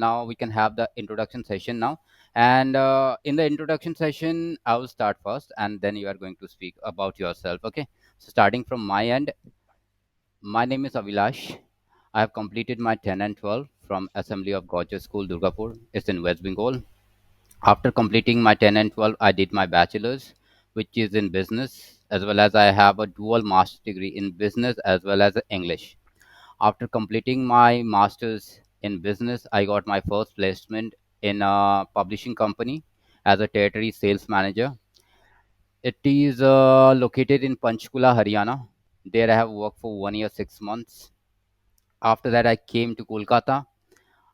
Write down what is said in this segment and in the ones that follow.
now we can have the introduction session now. And in the introduction session, I will start first, and then you are going to speak about yourself. Okay. So starting from my end, my name is Avilash. I have completed my 10 and 12 from Assembly of God School, Durgapur. It's in West Bengal. After completing my 10 and 12, I did my bachelor's, which is in business, as well as I have a dual master's degree in business as well as English. After completing my master's in business, I got my first placement in a publishing company as a territory sales manager. It is located in Panchkula, Haryana. There I have worked for 1 year, 6 months. After that, I came to Kolkata.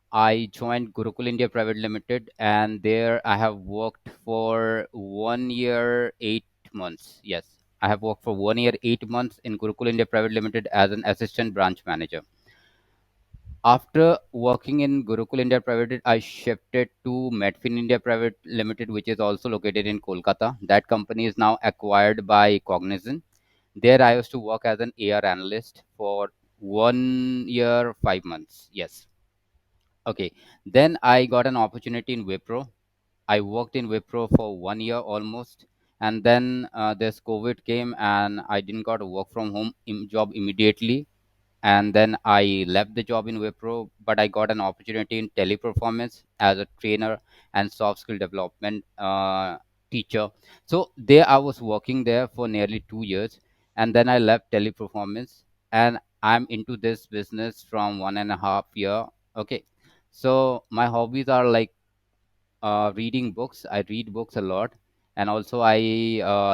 I joined Gurukul India Private Limited, and there I have worked for 1 year, 8 months. Yes, I have worked for 1 year, 8 months in Gurukul India Private Limited as an assistant branch manager. After working in Gurukul India Private, I shifted to Medfin India Private Limited, which is also located in Kolkata. That company is now acquired by Cognizant. There, I used to work as an AR analyst for 1 year, 5 months. Yes. Okay. Then I got an opportunity in Wipro. I worked in Wipro for 1 year almost, and then this COVID came, and I didn't got a work from home job immediately, and then I left the job in Wipro, but I got an opportunity in Teleperformance as a trainer and soft skill development teacher. So there I was working there for nearly 2 years, and then I left Teleperformance, and I'm into this business from 1.5 year. Okay, so my hobbies are like reading books. I read books a lot, and also I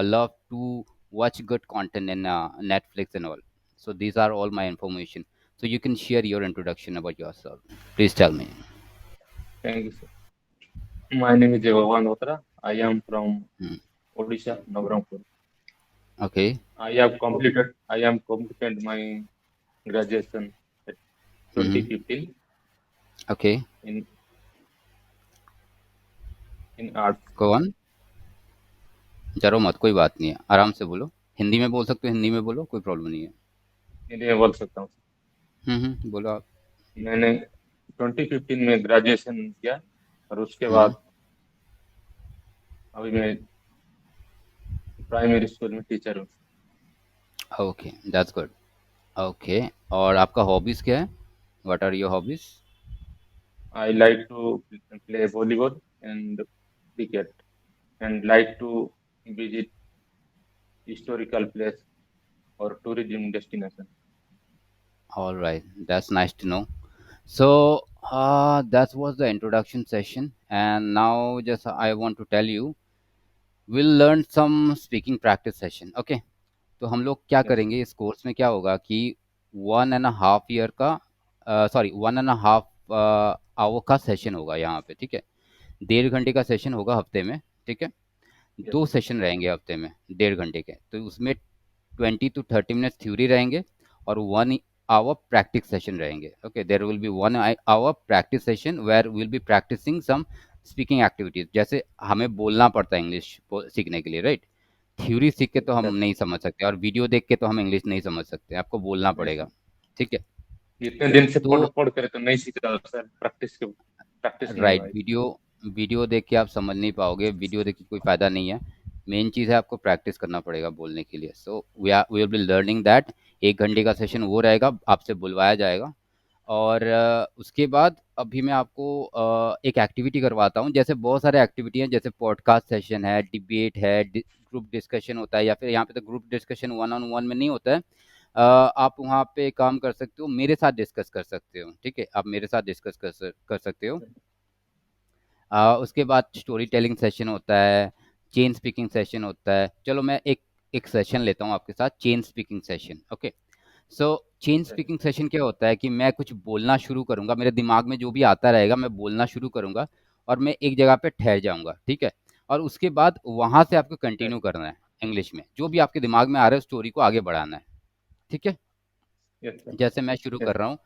love to watch good content in Netflix and all. So these are all my information. So you can share your introduction about yourself. Please tell me. Thank you, sir. My name is Bhavan Otra. I am from Mm. Odisha, Navarampur. Okay. I am completed my graduation at Mm-hmm. 2015 Okay. in arts. Go on. डरो मत, कोई बात नहीं है, आराम से बोलो। हिंदी में बोल सकते हो, हिंदी में बोलो, कोई प्रॉब्लम नहीं है। हिंदी में बोल सकता हूँ। बोलो आप। मैंने 2015 में ग्रेजुएशन किया और उसके हम्म। बाद अभी मैं प्राइमरी स्कूल में टीचर हूँ। Okay, that's good. ओके। और आपका हॉबीज क्या है? What are your hobbies? I like to play volleyball and cricket and like to visit historical place or tourism destination. All right, that's nice to know. So that was the introduction session, and now just I want to tell you, we'll learn some speaking practice session. Okay, तो हम लोग क्या Yes, sir. करेंगे इस course में, क्या होगा कि 1.5 year का, सॉरी 1.5 आवर का सेशन होगा यहाँ पे, ठीक है। 1.5 घंटे का सेशन होगा हफ्ते में, ठीक है। Yes, दो sir. सेशन रहेंगे हफ्ते में 1.5 घंटे के, तो उसमें 20 to 30 मिनट्स थ्योरी रहेंगे और 1 आवर प्रैक्टिस सेशन रहेंगे। Okay, there will be 1 hour practice session where will be practising some speaking activities, जैसे हमें बोलना पड़ता है इंग्लिश सीखने के लिए, राइट। थ्योरी सीख के तो हम Yes, नहीं समझ सकते, और वीडियो देख के तो हम इंग्लिश नहीं समझ सकते, आपको बोलना नहीं पड़ेगा, सर। ठीक है। इतने दिन से तो पढ़ कर तो नहीं सीखा सर, प्रैक्टिस नहीं हुआ राइट, है। वीडियो देख के आप समझ नहीं पाओगे, वीडियो देख के कोई फ़ायदा नहीं है। मेन चीज़ है आपको प्रैक्टिस करना पड़ेगा बोलने के लिए। So we will be learning that. 1 घंटे का सेशन वो रहेगा, आपसे बुलवाया जाएगा। और उसके बाद अभी मैं आपको एक एक्टिविटी करवाता हूँ। जैसे बहुत सारे एक्टिविटी हैं, जैसे पॉडकास्ट सेशन है, डिबेट है, ग्रुप डिस्कशन होता है, या फिर यहाँ पे तो group discussion one on one में नहीं होता है। आप वहाँ पे काम कर सकते हो, मेरे साथ डिस्कस कर सकते हो, ठीक है। आप मेरे साथ डिस्कस कर सकते हो। उसके बाद स्टोरी टेलिंग सेशन होता है, चेन स्पीकिंग सेशन होता है। चलो मैं एक एक सेशन लेता हूँ आपके साथ, चेन स्पीकिंग सेशन। ओके, सो चेन Yes, स्पीकिंग सेशन क्या होता है कि मैं कुछ बोलना शुरू करूंगा, मेरे दिमाग में जो भी आता रहेगा मैं बोलना शुरू करूंगा, और मैं एक जगह पे ठहर जाऊंगा, ठीक है। और उसके बाद वहां से आपको yes, कंटिन्यू करना है इंग्लिश में, जो भी आपके दिमाग में आ रहा है स्टोरी को आगे बढ़ाना है, ठीक है। yes, sir. जैसे मैं शुरू Yes, कर रहा हूँ।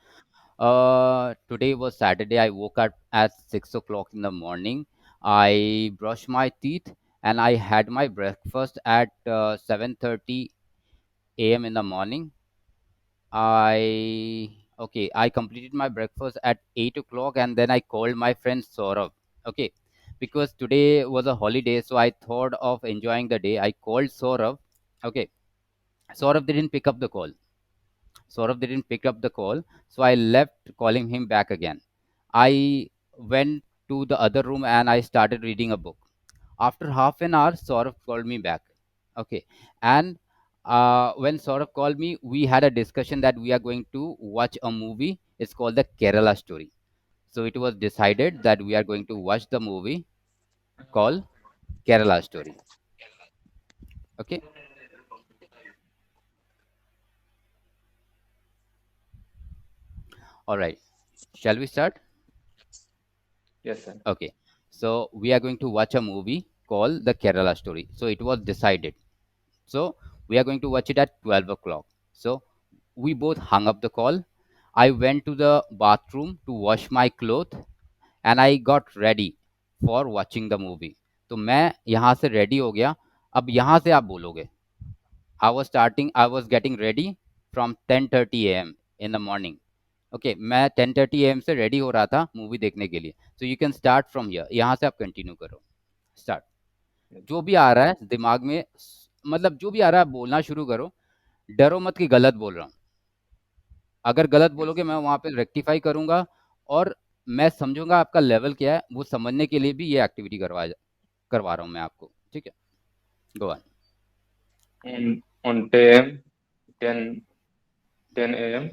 Today was Saturday. I woke up at 6 o'clock in the morning. I brushed my teeth and I had my breakfast at 7:30 a.m. in the morning. I Okay, I completed my breakfast at 8 o'clock, and then I called my friend Saurabh. Okay, because today was a holiday, so I thought of enjoying the day. I called Saurabh. Okay, Saurabh didn't pick up the call. Saurabh didn't pick up the call, so I left calling him back again. I went to the other room and I started reading a book. After half an hour, Saurabh called me back. Okay, and when Saurabh called me, we had a discussion that we are going to watch a movie. It's called the Kerala Story. So it was decided that we are going to watch the movie called Kerala Story. Okay, all right. Shall we start? Yes, sir. Okay, so we are going to watch a movie called the Kerala Story. So it was decided. So we are going to watch it at 12 o'clock. So we both hung up the call. I went to the bathroom to wash my clothes and I got ready for watching the movie. तो मैं यहाँ से ready हो गया. अब यहाँ से आप बोलोगे. I was getting ready from 10:30 a.m. in the morning. Okay, मैं 10:30 a.m. से ready हो रहा था मूवी देखने के लिए. So you can start from here. यहाँ से आप continue करो. Start. Yes. जो भी आ रहा है दिमाग में, मतलब जो भी आ रहा है बोलना शुरू करो. डरो मत कि गलत बोल रहा हूँ. अगर गलत Yes. बोलोगे मैं वहाँ पे रेक्टिफाई करूंगा और मैं समझूंगा आपका लेवल क्या है, वो समझने के लिए भी ये एक्टिविटी करवा रहा हूँ मैं आपको. ठीक है, गो on. On 10 a.m.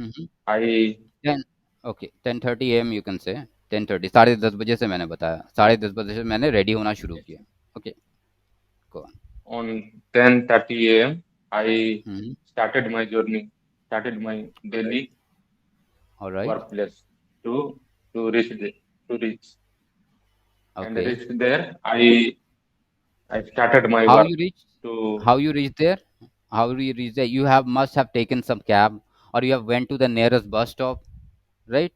I 10. Okay, 10:30 a.m. You can say. 10:30, 10:30 बजे से मैंने बताया, 10:30 बजे से मैंने रेडी होना शुरू yes. किया. Okay, go on. On 10:30 a.m. I hmm. started my journey, started my daily alright. workplace to to reach the, to reach and okay. reach there. I started my how work you reach to how you reach there how you reach there you have must have taken some cab और you have went to the nearest bus stop, right?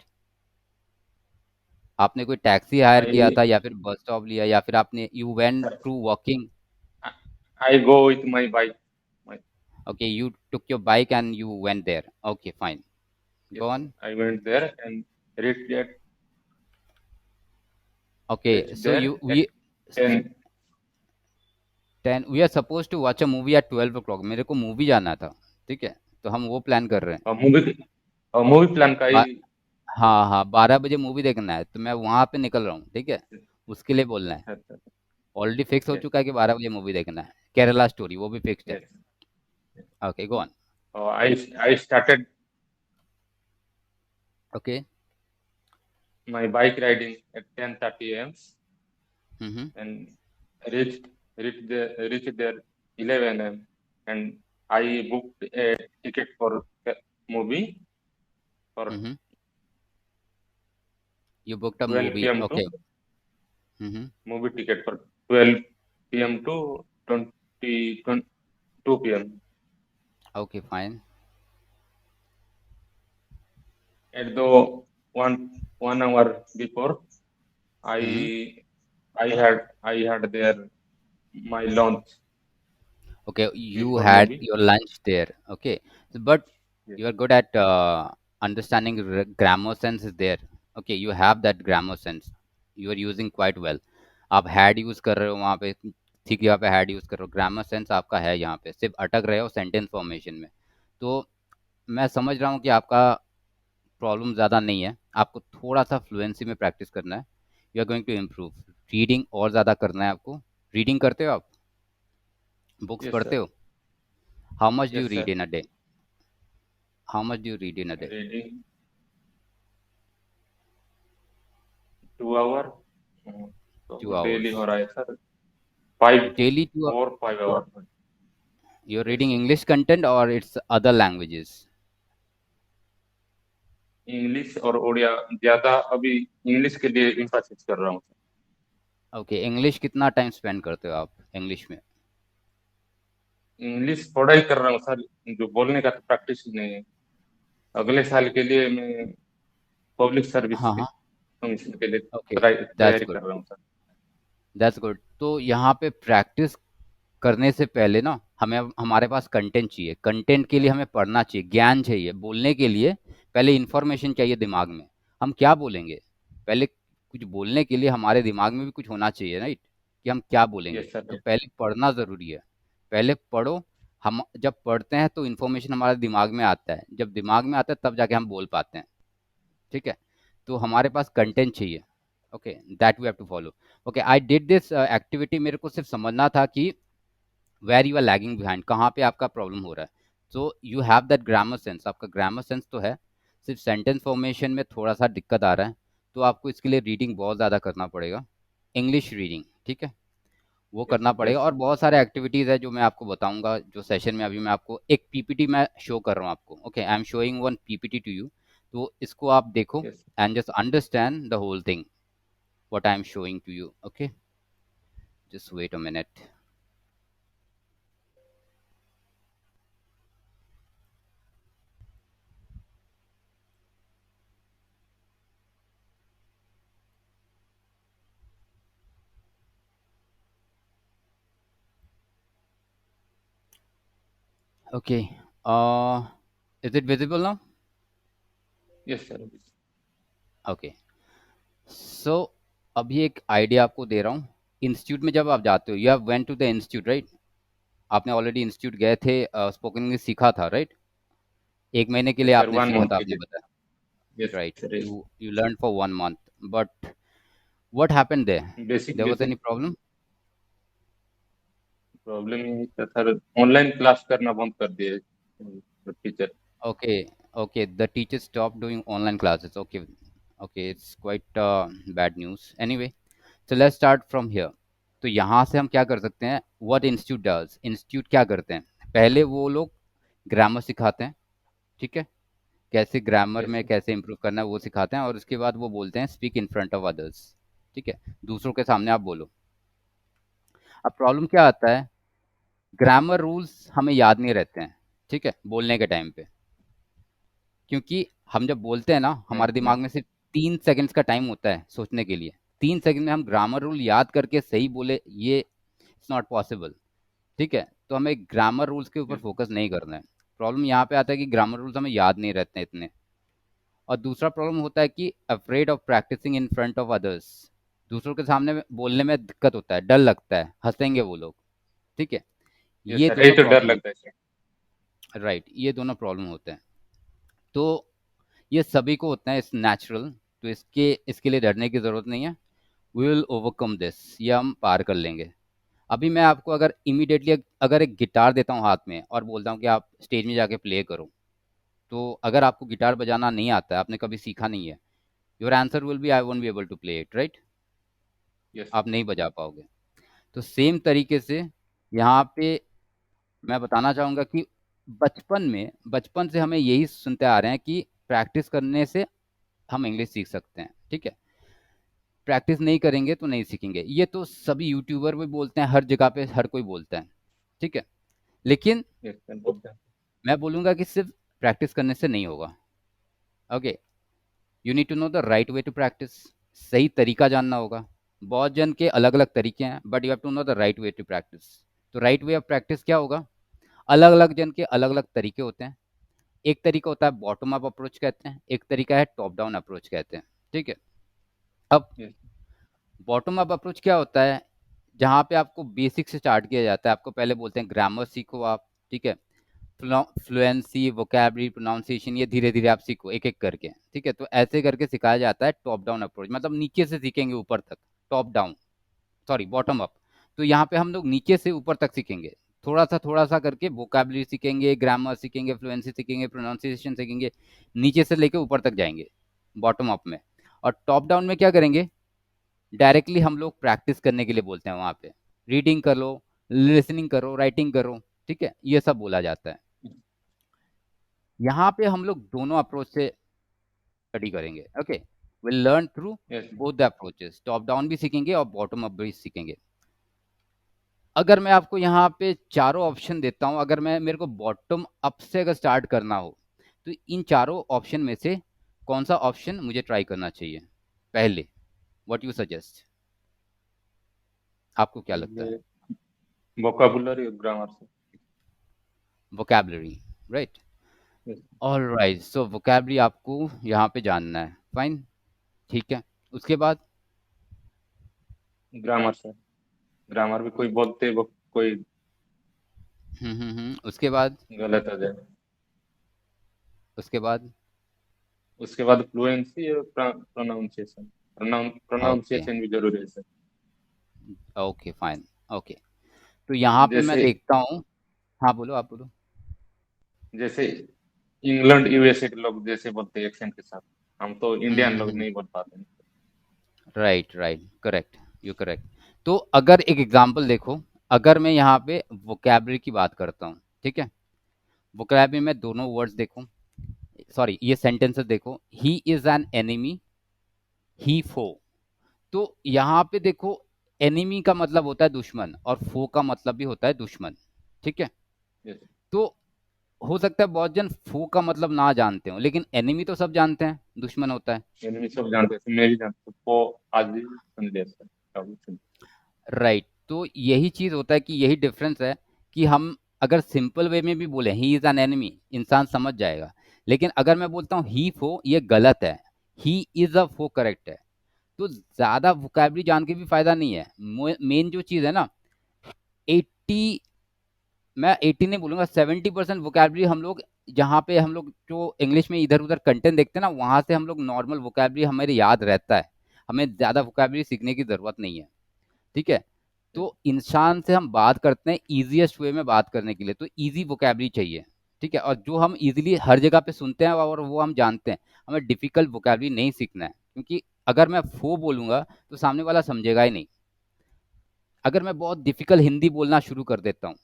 आपने कोई taxi hire किया I था या फिर bus stop लिया या फिर आपने you went through walking? I go with my bike. My, okay, you took your bike and you went there. Okay, fine. yes, go on. I went there and reached there. Okay, Reached so there you at we 10. 10 we are suppose to watch a movie at 12 o'clock. मेरे को movie जाना था. ठीक है, तो हम वो plan कर रहे हैं. Movie plan का बा, ही. हाँ हाँ, 12 बजे मूवी देखना है तो मैं वहां पे निकल रहा हूँ. ठीक है, उसके लिए बोलना है. ऑलरेडी फिक्स हो Yes, चुका है कि 12 बजे मूवी देखना है. केरला स्टोरी वो भी फिक्स्ड है. yes. Okay, go on. I started okay. my bike riding at 10:30 a.m. Hmm. and reached there 11 a.m. and I booked a ticket for the movie for hmm. You booked a 12 movie. p.m. to okay. Hmm. movie ticket for 12 p.m. to 22 p.m. Okay, fine. At the one hour before, hmm. I I had there my lunch Okay, you before had movie. your lunch there. Okay, but Yes, you are good at understanding grammar sense is there. Okay, you have that grammar sense. You are using quite well. आप had use कर रहे हो वहाँ पे. ठीक है, यहाँ पे had यूज कर रहे हो. ग्रामर सेंस आपका है, यहाँ पे सिर्फ अटक रहे हो सेंटेंस फॉर्मेशन में. तो मैं समझ रहा हूँ कि आपका प्रॉब्लम ज़्यादा नहीं है. आपको थोड़ा सा फ्लुएंसी में प्रैक्टिस करना है. You are going to improve. Reading और ज़्यादा करना है आपको. रीडिंग करते हो आप? बुक्स yes, पढ़ते sir. हो? How much do you Yes, read sir. In a day? How much do you read in a day? Reading 2 hour. Two तो डेली आवर्स हो रहा है sir 5 daily? Two? 4 5 hour. You are Yes, reading English content और it's other languages? English और उड़िया ज्यादा अभी English के लिए इम्फासिस कर रहा हूँ. ओके, इंग्लिश कितना टाइम स्पेंड करते हो आप इंग्लिश में? इंग्लिश थोड़ा ही कर रहा हूँ सर. जो बोलने का तो प्रैक्टिस ही नहीं है. अगले साल के लिए मैं पब्लिक सर्विस हाँ के हाँ. कमीशन के लिए ओके, दैट्स तैयारी गुड. कर रहा हूँ सर. That's good. तो यहाँ पे प्रैक्टिस करने से पहले ना हमें हमारे पास कंटेंट चाहिए. कंटेंट के लिए हमें पढ़ना चाहिए, ज्ञान चाहिए. बोलने के लिए पहले इंफॉर्मेशन चाहिए दिमाग में, हम क्या बोलेंगे? पहले कुछ बोलने के लिए हमारे दिमाग में भी कुछ होना चाहिए, राइट? कि हम क्या बोलेंगे। Yes sir. तो पहले पढ़ना ज़रूरी है। पहले पढ़ो। हम जब पढ़ते हैं तो इन्फॉर्मेशन हमारे दिमाग में आता है, जब दिमाग में आता है तब जाके हम बोल पाते हैं। ठीक है? तो हमारे पास यस कंटेंट चाहिए। Okay, that we have to follow. Okay, I did this activity, मेरे को सिर्फ समझना था कि where you are lagging behind, कहाँ पे आपका प्रॉब्लम हो रहा है। So you have that grammar sense, आपका ग्रामर सेंस तो है, सिर्फ सेंटेंस फॉर्मेशन में थोड़ा सा दिक्कत आ रहा है। तो आपको इसके लिए रीडिंग बहुत ज़्यादा करना पड़ेगा, इंग्लिश रीडिंग। ठीक है? वो यस करना पड़ेगा, यस और बहुत सारे एक्टिविटीज़ है जो मैं आपको बताऊंगा जो सेशन में। अभी मैं आपको एक पीपीटी मैं शो कर रहा हूँ आपको। Okay, I am showing one PPT to you. तो इसको आप देखो yes and just understand the whole thing what I am showing to you. Okay, just wait a minute. Okay, is it visible now? Yes sir. Okay, so अभी एक idea आपको दे रहा हूँ। Institute में जब आप जाते हो, you have went to the institute, right? आपने ऑलरेडी इंस्टीट्यूट गए थे, स्पोकन इंग्लिश सीखा था, राइट? एक महीने के लिए यस सर, आपने वन सीखा मंथ था, के आपने लिए। बताया, yes right? Sir. Yes. You learned for 1 month, but what happened there? Basic There was any basic problem? Problem ये था सर, ऑनलाइन क्लास करना बंद कर दिए teacher. Okay, okay. The teachers stopped doing online classes. Okay, okay. It's quite bad news. Anyway, so let's start from here. तो यहाँ से हम क्या कर सकते हैं? What institute does? Institute क्या करते हैं? पहले वो लोग ग्रामर सिखाते हैं, ठीक है? कैसे ग्रामर यस में सर। कैसे इंप्रूव करना है वो सिखाते हैं, और उसके बाद वो बोलते हैं speak in front of others. ठीक है? दूसरों के सामने आप बोलो। अब प्रॉब्लम क्या आता है? ग्रामर रूल्स हमें याद नहीं रहते हैं, ठीक है, बोलने के टाइम पे। क्योंकि हम जब बोलते हैं ना, हमारे यस दिमाग में सिर्फ 3 सेकंड्स का टाइम होता है सोचने के लिए। 3 सेकंड में हम ग्रामर रूल याद करके सही बोले, ये इट्स नॉट पॉसिबल। ठीक है? तो हमें ग्रामर रूल्स के ऊपर यस फोकस नहीं करना है। प्रॉब्लम यहाँ पे आता है कि ग्रामर रूल्स हमें याद नहीं रहते हैं इतने। और दूसरा प्रॉब्लम होता है कि afraid of practising in front of others, दूसरों के सामने बोलने में दिक्कत होता है, डर लगता है, हंसेंगे वो लोग। ठीक है? यस ये सर, यही दोनों तो डर प्रॉब्लम लगता है होते सर। हैं, राइट? ये दोनों प्रॉब्लम होते हैं। तो ये सभी को होता है, इस नेचुरल। तो इसके लिए डरने की ज़रूरत नहीं है। वी विल ओवरकम दिस, ये हम पार कर लेंगे। अभी मैं आपको अगर इमीडिएटली अगर एक गिटार देता हूँ हाथ में और बोलता हूँ कि आप स्टेज में जाके प्ले करो, तो अगर आपको गिटार बजाना नहीं आता है, आपने कभी सीखा नहीं है, your answer will be I won't be able to play it, right? Yes आप सर। नहीं बजा पाओगे। तो सेम तरीके से यहाँ पे मैं बताना चाहूँगा कि बचपन से हमें यही सुनते आ रहे हैं कि प्रैक्टिस करने से हम इंग्लिश सीख सकते हैं। ठीक है? प्रैक्टिस नहीं करेंगे तो नहीं सीखेंगे, ये तो सभी यूट्यूबर भी बोलते हैं, हर जगह पे हर कोई बोलता है। ठीक है? लेकिन यस सर, बोलते हैं। मैं बोलूँगा कि सिर्फ प्रैक्टिस करने से नहीं होगा। Okay, you need to know the right way to practise. सही तरीका जानना होगा। बहुत जन के अलग अलग तरीके हैं, but you have to know the right way to practise. तो राइट वे ऑफ प्रैक्टिस क्या होगा? अलग अलग जन के अलग अलग तरीके होते हैं। एक तरीका होता है बॉटम अप अप्रोच कहते हैं, एक तरीका है टॉप डाउन अप्रोच कहते हैं। ठीक है? अब यस बॉटम अप अप्रोच क्या होता है? जहाँ पे आपको बेसिक से स्टार्ट किया जाता है, आपको पहले बोलते हैं ग्रामर सीखो आप। ठीक है? फ्लुएंसी, वोकैबलरी, प्रोनाउंसिएशन, ये धीरे धीरे आप सीखो एक एक करके। ठीक है? तो ऐसे करके सिखाया जाता है टॉप डाउन अप्रोच, मतलब नीचे से सीखेंगे ऊपर तक। Top down, sorry, bottom up. तो यहाँ पे हम लोग नीचे से ऊपर तक सीखेंगे, थोड़ा सा करके वोकैबलरी सीखेंगे, ग्रामर सीखेंगे, फ्लुएंसी सीखेंगे, प्रोनाउंसिएशन सीखेंगे, नीचे से लेके ऊपर तक जाएंगे बॉटम अप में। और टॉप डाउन में क्या करेंगे? डायरेक्टली हम लोग प्रैक्टिस करने के लिए बोलते हैं वहाँ पे। रीडिंग कर लो, लिसनिंग करो, राइटिंग करो। ठीक है? ये सब बोला जाता है। यहाँ पे हम लोग दोनों अप्रोच से स्टडी करेंगे। Okay, will learn through yes both the approaches, top down भी सीखेंगे और बॉटम अप भी सीखेंगे। अगर मैं आपको यहाँ पे चारों ऑप्शन देता हूँ, अगर मैं मेरे को बॉटम अप से अगर स्टार्ट करना हो, तो इन चारों ऑप्शन में से कौन सा ऑप्शन मुझे ट्राई करना चाहिए पहले? What you suggest? आपको क्या लगता है? पहले वोकाबुलरी और ग्रामर से। Vocabulary, right? yes, all right, so vocabulary आपको यहाँ पे जानना है, फाइन, ठीक है। उसके बाद ग्रामर से, ग्रामर भी कोई बोलते वो कोई उसके बाद गलत हो जाए। उसके बाद उसके बाद फ्लुएंसी और प्रोनाउंसिएशन, ओके, प्रोनाउंसिएशन भी जरूरी है सर। Okay fine, okay. तो यहाँ पे मैं जैसे देखता हूँ। हाँ बोलो, आप बोलो। जैसे इंग्लैंड यूएसए के लोग जैसे बोलते हैं एक्सेंट के साथ, हम तो इंडियन लोग हम्म। नहीं बोल पाते हैं। Right right, correct, you correct. तो अगर एक एग्जांपल देखो, अगर मैं यहाँ पे वोकैबलरी की बात करता हूँ, ठीक है, वोकैबलरी में दोनों वर्ड्स देखो, सॉरी ये सेंटेंसेस देखो, ही इज एन एनिमी, ही फो। तो यहाँ पे देखो, एनिमी का मतलब होता है दुश्मन और फो का मतलब भी होता है दुश्मन, ठीक है। यस, तो हो सकता है बहुत जन फो का मतलब ना जानते हो, लेकिन एनिमी तो सब जानते हैं, दुश्मन होता है। एनिमी सब जानते हैं, मैं भी जानता हूँ, वो आज भी सुन लिया सर, कभी सुन। राइट, तो यही चीज होता है कि यही डिफरेंस है कि हम अगर सिंपल वे में भी बोले ही इज एन एनिमी, इंसान समझ जाएगा। लेकिन अगर मैं बोलता हूँ ही फो, ये गलत है, he is a four correct है। तो ज्यादा वोकैबलरी जान के भी फायदा नहीं है। मेन जो चीज है ना, 80, मैं 80 नहीं बोलूंगा, 70% वोकैबलरी हम लोग, जहाँ पे हम लोग जो इंग्लिश में इधर उधर कंटेंट देखते हैं ना, वहां से हम लोग नॉर्मल वोकैबलरी हमारे याद रहता है। हमें ज्यादा वोकैबलरी सीखने की जरूरत नहीं है, ठीक है। यस, तो इंसान से हम बात करते हैं इजीएस्ट वे में बात करने के लिए, तो इजी वोकैबलरी चाहिए, ठीक है। और जो हम इजीली हर जगह पे सुनते हैं और वो हम जानते हैं, हमें डिफिकल्ट वोकैबलरी नहीं सीखना है, क्योंकि अगर मैं फो बोलूंगा तो सामने वाला समझेगा ही नहीं। अगर मैं बहुत डिफिकल्ट हिंदी बोलना शुरू कर देता हूँ,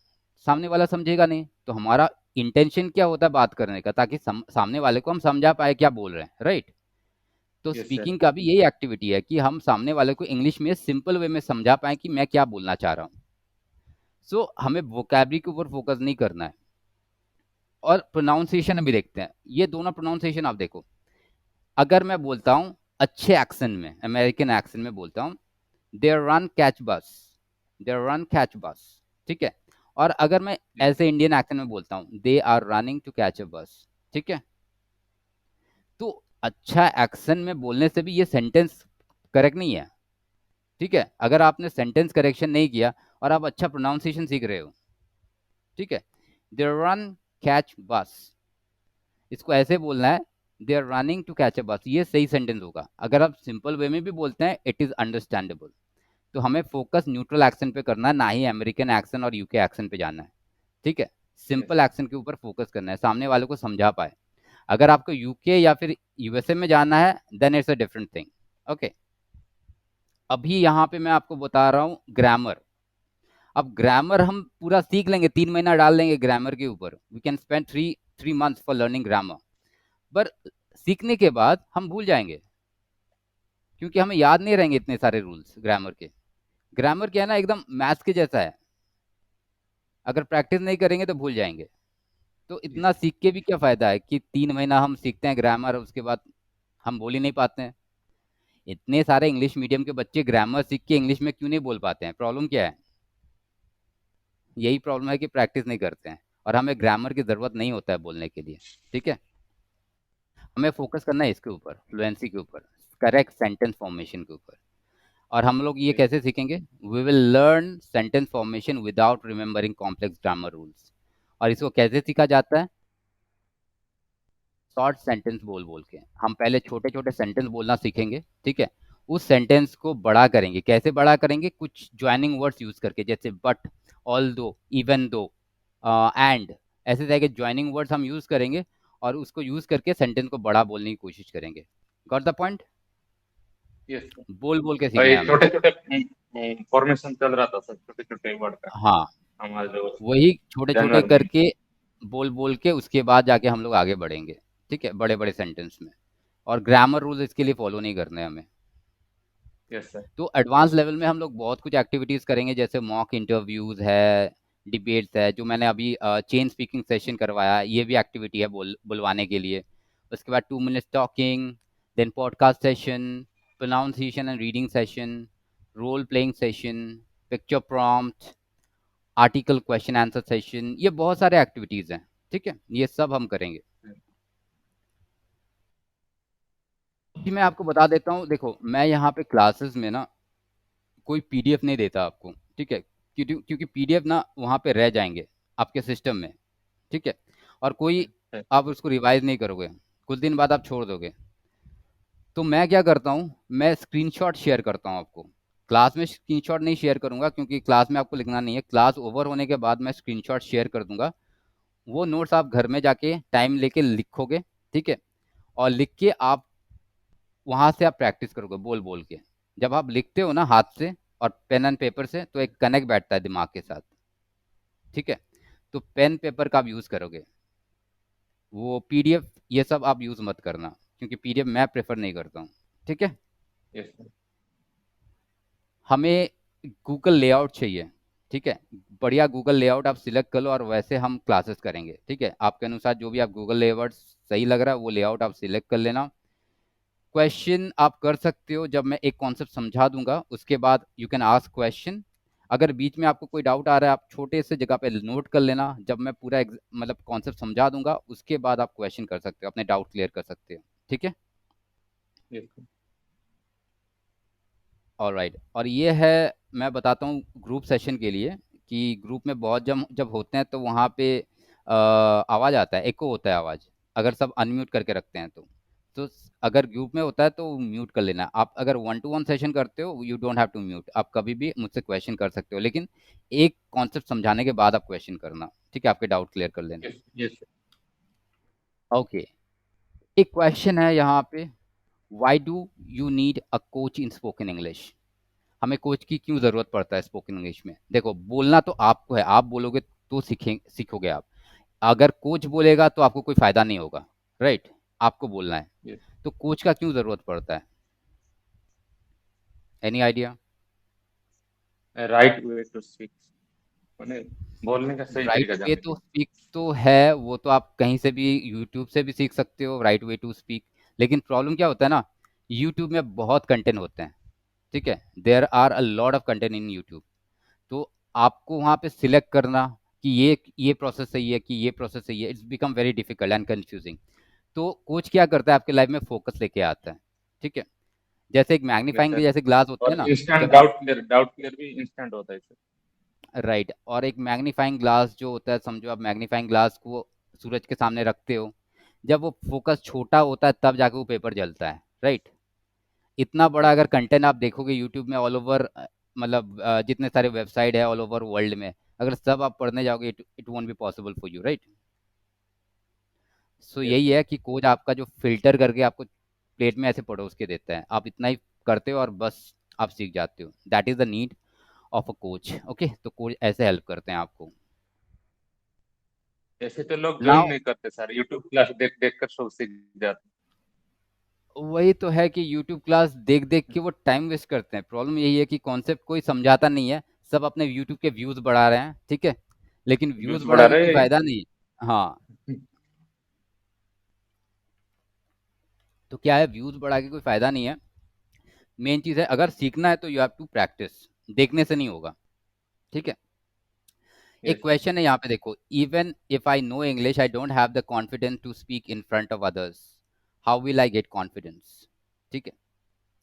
सामने वाला समझेगा नहीं। तो हमारा इंटेंशन क्या होता है बात करने का, ताकि सामने वाले को हम समझा पाए क्या बोल रहे हैं, राइट। तो यस सर, स्पीकिंग का भी यही एक्टिविटी है कि हम सामने वाले को इंग्लिश में सिंपल वे में समझा पाए कि मैं क्या बोलना चाह रहा हूँ। सो हमें वोकैबलरी के ऊपर फोकस नहीं करना है। और प्रोनाउंसिएशन भी देखते हैं, ये दोनों प्रोनाउंसिएशन आप देखो। अगर मैं बोलता हूँ अच्छे एक्सेंट में, अमेरिकन एक्सेंट में बोलता हूँ, देयर रन कैच बस, देयर रन कैच बस, ठीक है। और अगर मैं ऐसे इंडियन एक्सेंट में बोलता हूँ, they are running to catch a bus, ठीक है। तो अच्छा एक्सेंट में बोलने से भी ये सेंटेंस करेक्ट नहीं है, ठीक है। अगर आपने सेंटेंस करेक्शन नहीं किया और आप अच्छा प्रोनाउंसिएशन सीख रहे हो, ठीक है, दे रन कैच बस, इसको ऐसे बोलना है, they are running to catch a bus, ये सही सेंटेंस होगा। अगर आप सिंपल वे में भी बोलते हैं, इट इज अंडरस्टैंडेबल। तो हमें फोकस न्यूट्रल एक्सेंट पे करना है, ना ही अमेरिकन एक्सेंट और यूके एक्सेंट पे जाना है, ठीक है। यस, सिंपल एक्सेंट के ऊपर फोकस करना है, सामने वाले को समझा पाए। अगर आपको यूके या फिर यूएसए में जाना है, then it's a different thing, okay. अभी यहाँ पे मैं आपको बता रहा हूँ ग्रामर। अब ग्रामर हम पूरा सीख लेंगे, 3 महीना डाल देंगे ग्रामर के ऊपर, we can spend three three months for learning grammar. पर सीखने के बाद हम भूल जाएंगे, क्योंकि हमें याद नहीं रहेंगे इतने सारे रूल्स ग्रामर के। ग्रामर क्या है ना, एकदम मैथ्स के जैसा है, अगर प्रैक्टिस नहीं करेंगे तो भूल जाएंगे। तो इतना यस, सीख के भी क्या फायदा है कि 3 महीना हम सीखते हैं ग्रामर, उसके बाद हम बोल ही नहीं पाते हैं। इतने सारे इंग्लिश मीडियम के बच्चे ग्रामर सीख के इंग्लिश में क्यों नहीं बोल पाते हैं, प्रॉब्लम क्या है? यही प्रॉब्लम है कि प्रैक्टिस नहीं करते हैं, और हमें ग्रामर की जरूरत नहीं होता है बोलने के लिए, ठीक है। हमें फोकस करना है इसके ऊपर, फ्लुएंसी के ऊपर, करेक्ट सेंटेंस फॉर्मेशन के ऊपर। और हम लोग ये यस, कैसे सीखेंगे? We will learn sentence formation without remembering complex grammar rules. और इसको कैसे सीखा जाता है? शॉर्ट सेंटेंस बोल बोल के। हम पहले छोटे छोटे सेंटेंस बोलना सीखेंगे, ठीक है। उस सेंटेंस को बड़ा करेंगे, कैसे बड़ा करेंगे? कुछ ज्वाइनिंग वर्ड्स यूज करके, जैसे बट, ऑल दो, इवन दो, एंड, ऐसे तरह के ज्वाइनिंग वर्ड्स हम यूज करेंगे, और उसको यूज करके सेंटेंस को बड़ा बोलने की कोशिश करेंगे। Got the point? यस। बोल बोल के और सीखना ये है हमें। छोटे छोटे फॉर्मेशन चल रहा था सर, छोटे छोटे वर्ड का, हाँ, हमारे जो वही छोटे छोटे जनरल में। करके, बोल बोल के उसके बाद जाके हम लोग आगे बढ़ेंगे, ठीक है, बड़े बड़े सेंटेंस में। और ग्रामर रूल इसके लिए फॉलो नहीं करने हमें। यस सर, तो एडवांस लेवल में हम लोग बहुत कुछ एक्टिविटीज करेंगे, जैसे मॉक इंटरव्यूज है, डिबेट्स है, जो मैंने अभी चेन स्पीकिंग सेशन करवाया, ये भी एक्टिविटी है बुलवाने के लिए। उसके बाद 2 minute talking, then podcast session, pronunciation and reading session, role playing session, picture prompt, article question answer session, ये बहुत सारे एक्टिविटीज हैं, ठीक है, ये सब हम करेंगे। जी, मैं आपको बता देता हूँ, देखो मैं यहाँ पे क्लासेस में ना कोई पीडीएफ नहीं देता आपको, ठीक है? क्योंकि पीडीएफ ना वहाँ पे रह जाएंगे आपके सिस्टम में, ठीक है? और कोई है। आप उसको रिवाइज नहीं करोगे, कुछ दिन बाद आप छोड़ दोगे। तो मैं क्या करता हूँ, मैं स्क्रीनशॉट शेयर करता हूँ आपको। क्लास में स्क्रीनशॉट नहीं शेयर करूंगा, क्योंकि क्लास में आपको लिखना नहीं है, क्लास ओवर होने के बाद मैं स्क्रीनशॉट शेयर कर दूंगा। वो नोट्स आप घर में जाके टाइम लेके लिखोगे, ठीक है? और लिख के आप वहां से आप प्रैक्टिस करोगे बोल बोल के। जब आप लिखते हो ना हाथ से और पेन एंड पेपर से, तो एक कनेक्ट बैठता है दिमाग के साथ, ठीक है? तो पेन पेपर का आप यूज करोगे। वो पीडीएफ ये सब आप यूज मत करना, क्योंकि पीडीएफ मैं प्रेफर नहीं करता हूँ, ठीक है? Yes sir. हमें गूगल लेआउट चाहिए, ठीक है? बढ़िया गूगल लेआउट आप सिलेक्ट कर लो और वैसे हम क्लासेस करेंगे, ठीक है? आपके अनुसार जो भी आप गूगल लेआउट सही लग रहा है वो लेआउट आप सिलेक्ट कर लेना। क्वेश्चन आप कर सकते हो जब मैं एक कॉन्सेप्ट समझा दूंगा, उसके बाद यू कैन आस्क क्वेश्चन। अगर बीच में आपको कोई डाउट आ रहा है, आप छोटे से जगह पे नोट कर लेना। जब मैं पूरा मतलब कॉन्सेप्ट समझा दूंगा, उसके बाद आप क्वेश्चन कर सकते हो, अपने डाउट क्लियर कर सकते हो, ठीक है? Yes sir. ऑलराइट। और ये है, मैं बताता हूँ ग्रुप सेशन के लिए, कि ग्रुप में बहुत जब जब होते हैं तो वहाँ पे आवाज़ आता है, एको होता है आवाज़, अगर सब अनम्यूट करके रखते हैं तो अगर ग्रुप में होता है तो म्यूट कर लेना। आप अगर वन टू वन सेशन करते हो, you don't have to mute, आप कभी भी मुझसे क्वेश्चन कर सकते हो, लेकिन एक कॉन्सेप्ट समझाने के बाद आप क्वेश्चन करना, ठीक है? आपके डाउट क्लियर कर लेना। Yes yes sir. ओके। एक क्वेश्चन है यहाँ पे, why do you need a coach in spoken English? हमें कोच की क्यों जरूरत पड़ता है स्पोकन इंग्लिश में? देखो, बोलना तो आपको है, आप बोलोगे तो सीखोगे आप। अगर कोच बोलेगा तो आपको कोई फायदा नहीं होगा, राइट? आपको बोलना है। यस। तो कोच का क्यों जरूरत पड़ता है? Any idea? Right way to speak, मैंने बोलने का सही राइट तरीका वे जानने के टू लिए। स्पीक तो है, वो तो आप कहीं से भी यूट्यूब से भी सीख सकते हो, राइट वे टू स्पीक। लेकिन प्रॉब्लम क्या होता है ना, यूट्यूब में बहुत कंटेंट होते हैं, ठीक है? There are a lot of content in YouTube. तो आपको वहाँ पे सिलेक्ट करना कि ये प्रोसेस सही है कि ये प्रोसेस सही है, it's become very difficult and confusing. तो कोच क्या करता है, आपके लाइफ में फोकस लेके आता है, ठीक है? जैसे एक यस मैग्नीफाइंग सर। जैसे ग्लास होते हैं और ना, इंस्टेंट जब आप, डाउट क्लियर भी इंस्टेंट होता है सर। राइट, और एक मैग्नीफाइंग ग्लास जो होता है, समझो आप मैग्नीफाइंग ग्लास को सूरज के सामने रखते हो, जब वो फोकस छोटा होता है तब जाके वो पेपर जलता है, राइट? इतना बड़ा यस अगर कंटेंट आप देखोगे यूट्यूब में ऑल ओवर, मतलब जितने सारे वेबसाइट है ऑल ओवर वर्ल्ड में, अगर सब आप पढ़ने जाओगे, it won't be possible for you, right? So yes यही सर। है कि कोच आपका जो फिल्टर करके आपको प्लेट में ऐसे परोस के देता है, आप इतना ही करते हो और बस आप सीख जाते हो। That is the need of a coach, okay? तो कोच ऐसे हेल्प करते हैं आपको। ऐसे तो लोग ज्वाइन नाउ नहीं करते सर, यूट्यूब क्लास देख देख कर सब सीख जाते वही तो है कि यूट्यूब क्लास देख देख के वो टाइम वेस्ट करते हैं। प्रॉब्लम यही है कि कॉन्सेप्ट कोई समझाता नहीं है, सब अपने यूट्यूब के व्यूज बढ़ा रहे हैं, ठीक है? लेकिन हैं। व्यूज व्यूज बढ़ा बढ़ा के कोई रहे। फायदा नहीं है। हाँ, तो क्या है, व्यूज बढ़ा के कोई फायदा नहीं है। मेन चीज है, अगर सीखना है तो यू हैव टू प्रैक्टिस, देखने से नहीं होगा, ठीक है? एक यस सर। क्वेश्चन है यहाँ पे, देखो, even if I know English I don't have the confidence to speak in front of others, how will I get confidence? ठीक है?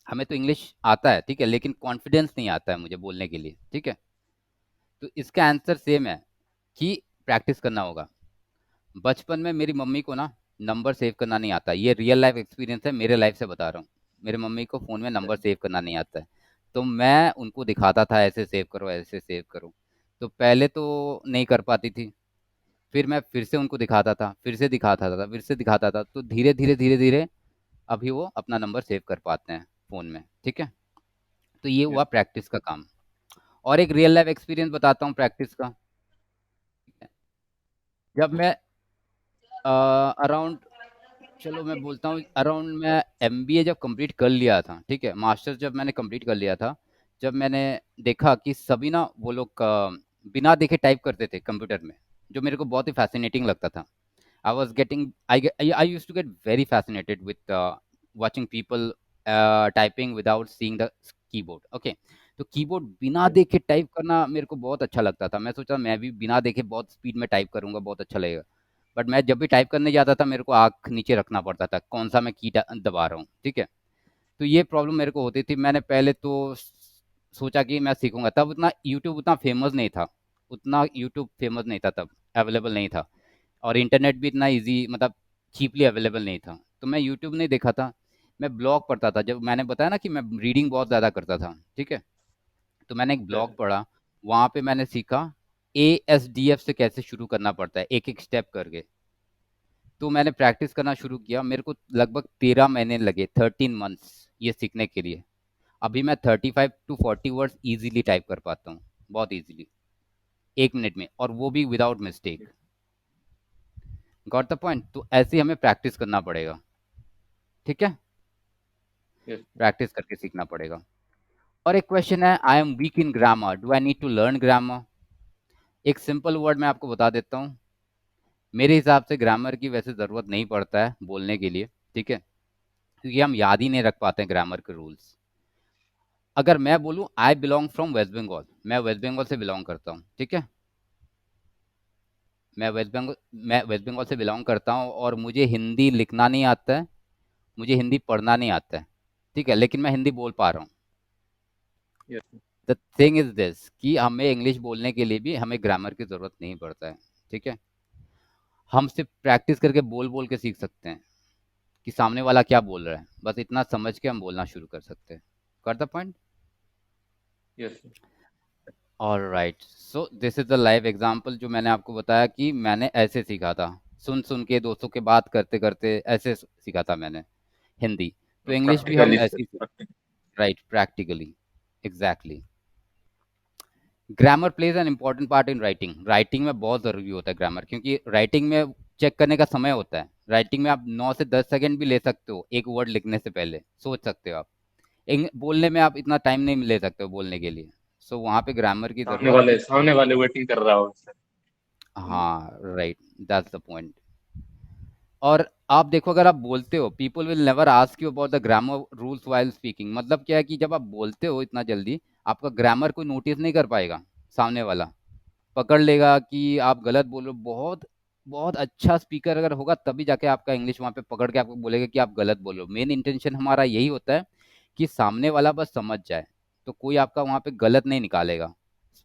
हमें तो इंग्लिश आता है, ठीक है, लेकिन कॉन्फिडेंस नहीं आता है मुझे बोलने के लिए, ठीक है? तो इसका आंसर सेम है कि प्रैक्टिस करना होगा। बचपन में मेरी मम्मी को ना नंबर सेव करना नहीं आता, ये रियल लाइफ एक्सपीरियंस है, मेरे लाइफ से बता रहा हूँ। मेरे मम्मी को फ़ोन में नंबर सेव करना नहीं आता है, तो मैं उनको दिखाता था, ऐसे सेव करो, ऐसे सेव करो। तो पहले तो नहीं कर पाती थी, फिर मैं फिर से उनको दिखाता था, फिर से दिखाता था, फिर से दिखाता था, तो धीरे धीरे धीरे धीरे अभी वो अपना नंबर सेव कर पाते हैं फ़ोन में, ठीक है? तो ये हुआ यस। प्रैक्टिस का काम। और एक रियल लाइफ एक्सपीरियंस बताता हूँ प्रैक्टिस का। जब मैं अराउंड, चलो मैं बोलता हूँ, अराउंड मैं एमबीए जब कंप्लीट कर लिया था, ठीक है, मास्टर्स जब मैंने कंप्लीट कर लिया था, जब मैंने देखा कि सभी ना वो लोग बिना देखे टाइप करते थे कंप्यूटर में, जो मेरे को बहुत ही फैसिनेटिंग लगता था। I was getting I used to get very fascinated with watching people typing without seeing the keyboard. Okay, तो कीबोर्ड बिना यस। देखे टाइप करना मेरे को बहुत अच्छा लगता था। मैं सोचा मैं भी बिना देखे बहुत स्पीड में टाइप करूंगा, बहुत अच्छा लगेगा। बट मैं जब भी टाइप करने जाता था, मेरे को आंख नीचे रखना पड़ता था, कौन सा मैं की दबा रहा हूँ, ठीक है? तो ये प्रॉब्लम मेरे को होती थी। मैंने पहले तो सोचा कि मैं सीखूंगा, तब उतना यूट्यूब उतना फेमस नहीं था, उतना यूट्यूब फेमस नहीं था तब, अवेलेबल नहीं था, और इंटरनेट भी इतना इजी मतलब चीपली अवेलेबल नहीं था। तो मैं यूट्यूब नहीं देखा था, मैं ब्लॉग पढ़ता था। जब मैंने बताया ना कि मैं रीडिंग बहुत ज़्यादा करता था, ठीक है, तो मैंने एक yes, ब्लॉग पढ़ा, वहाँ पे मैंने सीखा ASDF से कैसे शुरू करना पड़ता है, एक एक स्टेप करके। तो मैंने प्रैक्टिस करना शुरू किया, मेरे को लगभग 13 महीने लगे, 13 मंथ्स ये सीखने के लिए। अभी मैं 35 to 40 वर्ड्स इजीली टाइप कर पाता हूँ, बहुत इजीली, 1 मिनट में, और वो भी without mistake. yes, got the point? तो ऐसे ही हमें प्रैक्टिस करना पड़ेगा, ठीक है, yes. प्रैक्टिस करके सीखना पड़ेगा। और एक क्वेश्चन है, I am weak in grammar, do I need to learn grammar? एक सिंपल वर्ड मैं आपको बता देता हूँ, मेरे हिसाब से ग्रामर की वैसे ज़रूरत नहीं पड़ता है बोलने के लिए, ठीक है, क्योंकि हम याद ही नहीं रख पाते हैं ग्रामर के रूल्स। अगर मैं बोलूँ I belong from West Bengal, मैं वेस्ट बंगाल से बिलोंग करता हूँ, ठीक है, मैं वेस्ट बंगाल से बिलोंग करता हूँ, और मुझे हिंदी लिखना नहीं आता है, मुझे हिंदी पढ़ना नहीं आता है, ठीक है, लेकिन मैं हिंदी बोल पा रहा हूँ। Yes. The thing is this कि हमें इंग्लिश बोलने के लिए भी हमें ग्रामर की ज़रूरत नहीं पड़ता है, ठीक है, हम सिर्फ प्रैक्टिस करके बोल बोल के सीख सकते हैं कि सामने वाला क्या बोल रहा है, बस इतना समझ के हम बोलना शुरू कर सकते हैं। कर the point? Yes. All right, so this is the live example जो मैंने आपको बताया कि मैंने ऐसे सीखा था, सुन सुन के दोस्तों के बात करते करते ऐसे सीखा था मैंने हिंदी। तो इंग्लिश भी हम Practically, sir. ऐसे ही, right, practically, exactly. Grammar plays an important part in writing, writing में बहुत ज़रूरी होता है ग्रामर, क्योंकि राइटिंग में चेक करने का समय होता है। राइटिंग में आप 9 से 10 सेकंड भी ले सकते हो एक वर्ड लिखने से पहले, सोच सकते हो आप। बोलने में आप इतना टाइम नहीं ले सकते हो बोलने के लिए। सो वहाँ पे ग्रामर की ज़रूरत सामने वाले वेटिंग कर रहा हो सर। हाँ, राइट, दैट्स द पॉइंट। और आप देखो, अगर आप बोलते हो, people will never ask you about the grammar rules while speaking. मतलब क्या है कि जब आप बोलते हो इतना जल्दी, आपका ग्रामर कोई नोटिस नहीं कर पाएगा, सामने वाला पकड़ लेगा कि आप गलत बोल रहे हो। बहुत बहुत अच्छा स्पीकर अगर होगा तभी जाके आपका इंग्लिश वहाँ पे पकड़ के आपको बोलेगा कि आप गलत बोल रहे हो। मेन इंटेंशन हमारा यही होता है कि सामने वाला बस समझ जाए, तो कोई आपका वहाँ पे गलत नहीं निकालेगा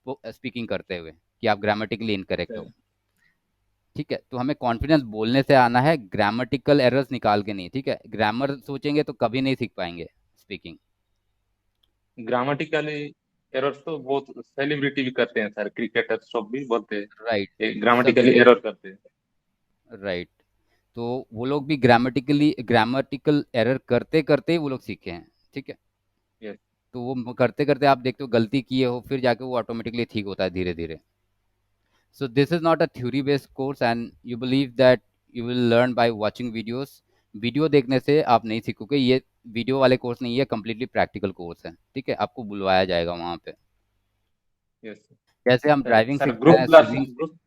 स्पीकिंग करते हुए कि आप ग्रामेटिकली इनकरेक्ट हो, ठीक है। तो हमें कॉन्फिडेंस बोलने से आना है, ग्रामेटिकल एरर्स निकाल के नहीं, ठीक है। ग्रामर सोचेंगे तो कभी नहीं सीख पाएंगे स्पीकिंग। ग्रामेटिकली एरर्स तो बहुत सेलिब्रिटी भी करते हैं सर, क्रिकेटर सब भी बोलते राइट, हैं सभी ग्रामेटिकली लोग, एरर करते हैं। राइट, तो वो लोग भी ग्रामेटिकल एरर करते करते ही वो लोग सीखे हैं, ठीक है। यस। तो वो करते करते आप देखते हो गलती किए हो, फिर जाके वो ऑटोमेटिकली ठीक होता है धीरे धीरे। सो this is not a theory based course, and you believe that you will learn by watching videos. Video देखने से आप नहीं सीखोगे, ये वीडियो वाले कोर्स नहीं है, कम्प्लीटली प्रैक्टिकल कोर्स है, ठीक है। आपको बुलवाया जाएगा वहाँ पे, यस जैसे हम सर। ड्राइविंग सर सीखते ग्रुप हैं, क्लास, स्विमिंग। ग्रुप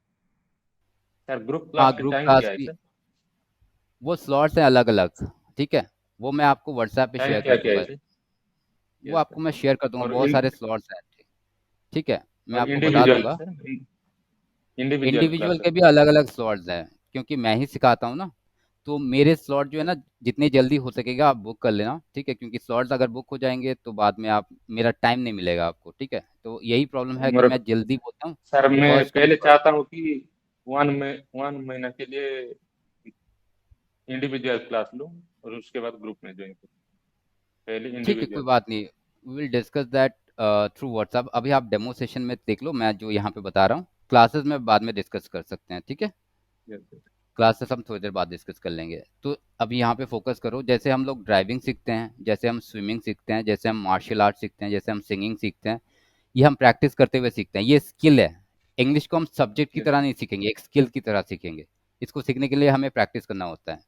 हाँ, क्लास की ग्रुप टाइम क्लास क्या है भी, सर? वो स्लॉट्स हैं अलग अलग, ठीक है, वो मैं आपको व्हाट्सएप पे टाइम शेयर क्या कर क्या है दूंगा। सर? वो यस सर। आपको मैं शेयर कर दूंगा, और बहुत इन सारे स्लॉट्स हैं, ठीक है, मैं और आपको बता इंडिविजुअल दूंगा। Sir, individual individual classes. के भी अलग अलग स्लॉट्स हैं, क्योंकि मैं ही सिखाता हूँ ना, तो मेरे स्लॉट जो है यस। ना, जितनी जल्दी हो सकेगा आप बुक कर लेना, ठीक है, क्योंकि स्लॉट्स अगर बुक हो जाएंगे तो बाद में आप, मेरा टाइम नहीं मिलेगा आपको, ठीक है। तो यही प्रॉब्लम है कि मेरे मैं जल्दी बोलता हूँ, सर मैं फर्स्ट कम पहले फर्स्ट। चाहता हूँ कि वन महीना के लिए इंडिविजुअल क्लास लूँ और उसके बाद ग्रुप में ज्वाइन करूँ। पहले ठीक है, कोई इंडिविजुअल। बात नहीं, we will discuss that through WhatsApp. अभी आप डेमो सेशन में देख लो, मैं जो यहाँ पे बता रहा हूँ, क्लासेस में बाद में डिस्कस कर सकते हैं, ठीक है। यस। क्लासेस हम थोड़ी देर बाद डिस्कस कर लेंगे। तो अभी यहाँ पे फोकस करो, जैसे हम लोग ड्राइविंग सीखते हैं, जैसे हम स्विमिंग सीखते हैं, जैसे हम मार्शल आर्ट सीखते हैं, जैसे हम सिंगिंग सीखते हैं, ये हम प्रैक्टिस करते हुए सीखते हैं, ये स्किल है। इंग्लिश को हम सब्जेक्ट की यस। तरह नहीं सीखेंगे, एक स्किल की तरह सीखेंगे। इसको सीखने के लिए हमें प्रैक्टिस करना होता है।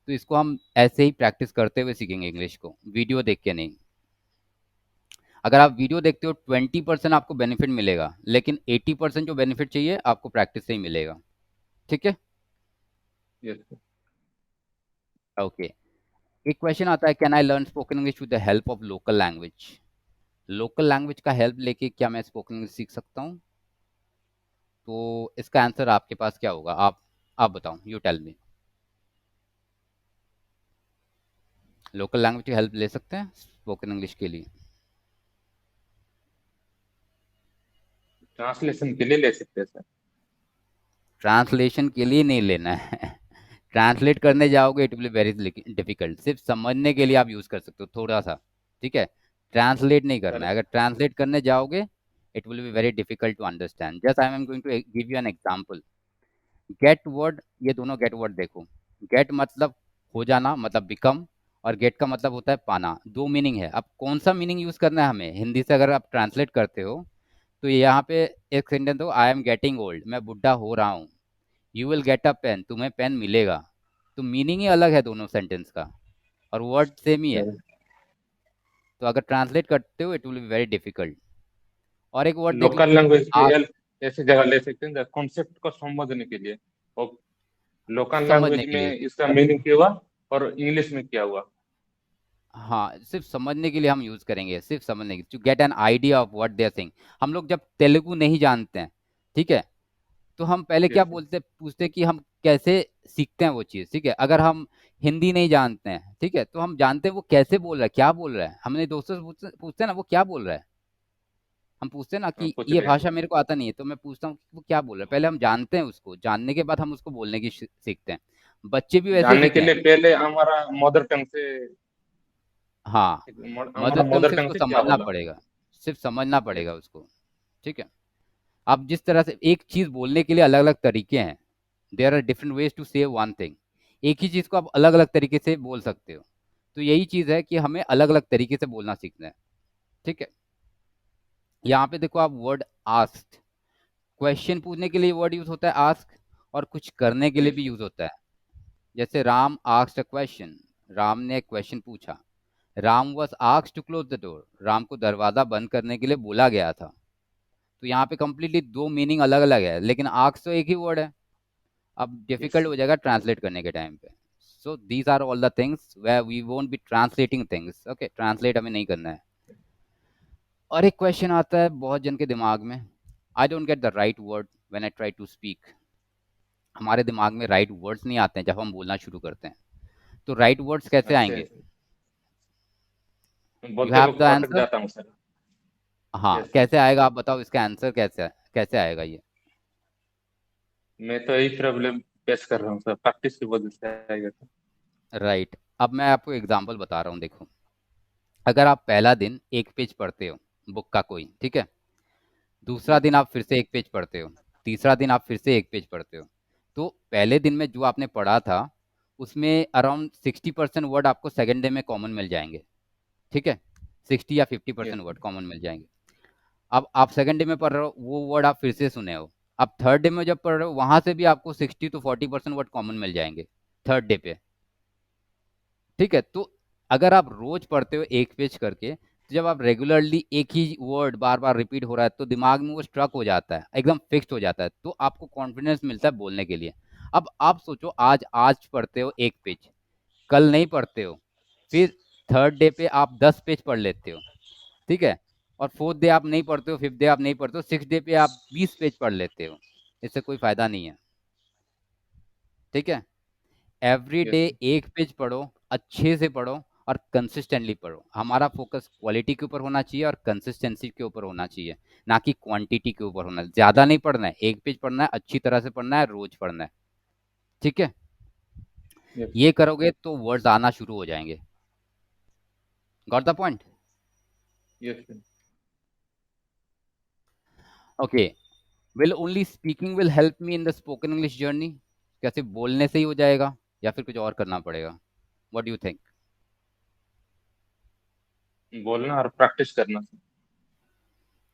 तो इसको हम ऐसे ही प्रैक्टिस करते हुए सीखेंगे इंग्लिश को, वीडियो देख के नहीं। अगर आप वीडियो देखते हो 20% आपको बेनिफिट मिलेगा, लेकिन 80% जो बेनिफिट चाहिए आपको प्रैक्टिस से ही मिलेगा, ठीक है। यस। ओके, एक क्वेश्चन आता है, can I learn spoken English with the help of local language? Local language का हेल्प लेके क्या मैं स्पोकन इंग्लिश सीख सकता हूँ? तो इसका आंसर आपके पास क्या होगा? आप बताओ, you tell me. Local language की हेल्प ले सकते हैं स्पोकन इंग्लिश के लिए? ट्रांसलेशन के लिए ले सकते हैं सर। ट्रांसलेशन के लिए नहीं लेना है। ट्रांसलेट करने जाओगे it will be very difficult. सिर्फ समझने के लिए आप यूज कर सकते हो थोड़ा सा, ठीक है। ट्रांसलेट नहीं करना सर है। अगर ट्रांसलेट करने जाओगे it will be very difficult to understand. Just I am going to give you an example. Get word, ये दोनों गेट वर्ड देखो। गेट मतलब हो जाना, मतलब बिकम, और गेट का मतलब होता है पाना। दो मीनिंग है। अब कौन सा मीनिंग यूज करना है हमें? हिंदी से अगर आप ट्रांसलेट करते हो तो यहाँ पे एक सेंटेंस हो, आई एम गेटिंग ओल्ड, मैं बुढ़ा हो रहा हूँ। You will get a pen, तुम्हें पेन मिलेगा। तो मीनिंग ही अलग है दोनों सेंटेंस का, और वर्ड सेम ही है। सर तो अगर ट्रांसलेट करते हो it will be very difficult. और एक वर्ड देख लो, लोकल लैंग्वेज की आस्क। हेल्प ऐसी जगह ले सकते हैं कॉन्सेप्ट को समझने के लिए। और लोकल समझने लैंग्वेज के लिए, में इसका मीनिंग क्या हुआ और इंग्लिश में क्या हुआ? हाँ सिर्फ समझने के लिए हम यूज करेंगे, सिर्फ समझने के, to get an idea of what they are saying. हम लोग जब तेलुगु नहीं जानते हैं, ठीक है, तो हम पहले क्या यस सर। बोलते पूछते कि हम कैसे सीखते हैं वो चीज़, ठीक है। अगर हम हिंदी नहीं जानते हैं, ठीक है, तो हम जानते हैं वो कैसे बोल रहा है, क्या बोल रहा है। हमने दोस्तों से पूछते पूछते हैं ना वो क्या बोल रहा है। हम पूछते हैं ना कि पूछ ये रहे हैं। भाषा मेरे को आता नहीं है, तो मैं पूछता हूँ कि वो क्या बोल रहा है। पहले हम जानते हैं उसको, जानने के बाद हम उसको बोलने की सीखते हैं। बच्चे भी वैसे ही जानने के सीखे लिए हैं। पहले हमारा मदर टंग से, हाँ, मदर हमारा टंग मदर से टंग उसको से क्या समझना बोला। पड़ेगा, सिर्फ समझना यस। पड़ेगा उसको, ठीक है। अब जिस तरह से एक चीज़ बोलने के लिए अलग अलग तरीके हैं, there are different ways to say one thing. एक ही चीज़ को आप अलग अलग तरीके से बोल सकते हो। तो यही चीज़ है कि हमें अलग अलग तरीके से बोलना सीखना है, ठीक है। यहाँ पे देखो आप वर्ड आस्क्ड, क्वेश्चन पूछने के लिए वर्ड यूज होता है आस्क, और कुछ करने के लिए यस। भी यूज होता है। जैसे Ram asked a question, Ram ने क्वेश्चन पूछा। Ram was asked to close the door, Ram को दरवाजा बंद करने के लिए बोला गया था। तो यहाँ पे कंप्लीटली दो मीनिंग अलग अलग है, लेकिन आस्क तो एक ही वर्ड है। अब यस डिफिकल्ट हो जाएगा ट्रांसलेट करने के टाइम पे। So these are all the things where we won't be translating things, okay, translate हमें नहीं करना है। और एक क्वेश्चन आता है बहुत जन के दिमाग में, I don't get the right word when I try to speak. हमारे दिमाग में राइट वर्ड्स नहीं आते हैं जब हम बोलना शुरू करते हैं। तो राइट वर्ड्स कैसे अच्छा आएंगे? है। यू बोलते हैव द वक्त अटक आंसर। जाता हूँ सर। हाँ, यस। कैसे आएगा आप बताओ, इसका आंसर कैसे आएगा ये? मैं तो यही प्रॉब्लम फेस कर रहा हूँ सर, प्रैक्टिस की वजह से आएगा सर। राइट, अब मैं आपको एग्जांपल बता रहा हूँ, देखो। अगर आप पहला दिन एक पेज पढ़ते हो बुक का कोई, ठीक है, दूसरा यस। दिन आप फिर से एक पेज पढ़ते हो, तीसरा दिन आप फिर से एक पेज पढ़ते हो, तो पहले दिन में जो आपने पढ़ा था उसमें अराउंड 60% वर्ड आपको सेकेंड डे में कॉमन मिल जाएंगे, ठीक है। 60 या 50% यस। वर्ड कॉमन मिल जाएंगे। अब आप सेकंड डे में पढ़ रहे हो, वो वर्ड आप फिर से सुने हो। अब थर्ड डे में जब पढ़ रहे हो वहां से भी आपको 60 to 40% वर्ड कॉमन मिल जाएंगे थर्ड डे पे, ठीक है। तो अगर आप रोज पढ़ते हो एक पेज करके, तो जब आप रेगुलरली एक ही वर्ड बार बार रिपीट हो रहा है तो दिमाग में वो स्ट्रक हो जाता है, एकदम फिक्स्ड हो जाता है, तो आपको कॉन्फिडेंस मिलता है बोलने के लिए। अब आप सोचो, आज आज पढ़ते हो एक पेज, कल नहीं पढ़ते हो, फिर थर्ड डे पे आप 10 पेज पढ़ लेते हो, ठीक है, और फोर्थ डे आप नहीं पढ़ते हो, फिफ्थ डे आप नहीं पढ़ते हो, सिक्स डे पे आप 20 पेज पढ़ लेते हो। इससे कोई फायदा नहीं है, ठीक है। Every day yes. एक पेज पढ़ो, अच्छे से पढ़ो, और कंसिस्टेंटली पढ़ो। हमारा फोकस क्वालिटी के ऊपर होना चाहिए और कंसिस्टेंसी के ऊपर होना चाहिए, ना कि क्वांटिटी के ऊपर होना। ज्यादा नहीं पढ़ना है, एक पेज पढ़ना है, अच्छी तरह से पढ़ना है, रोज पढ़ना है, ठीक है। यस। ये करोगे तो वर्ड्स आना शुरू हो जाएंगे। Got the point? Yes. Okay. Will only speaking will help me in the spoken English journey? क्या सिर्फ बोलने से ही हो जाएगा या फिर कुछ और करना पड़ेगा? What do you think? बोलना और प्रैक्टिस करना सर।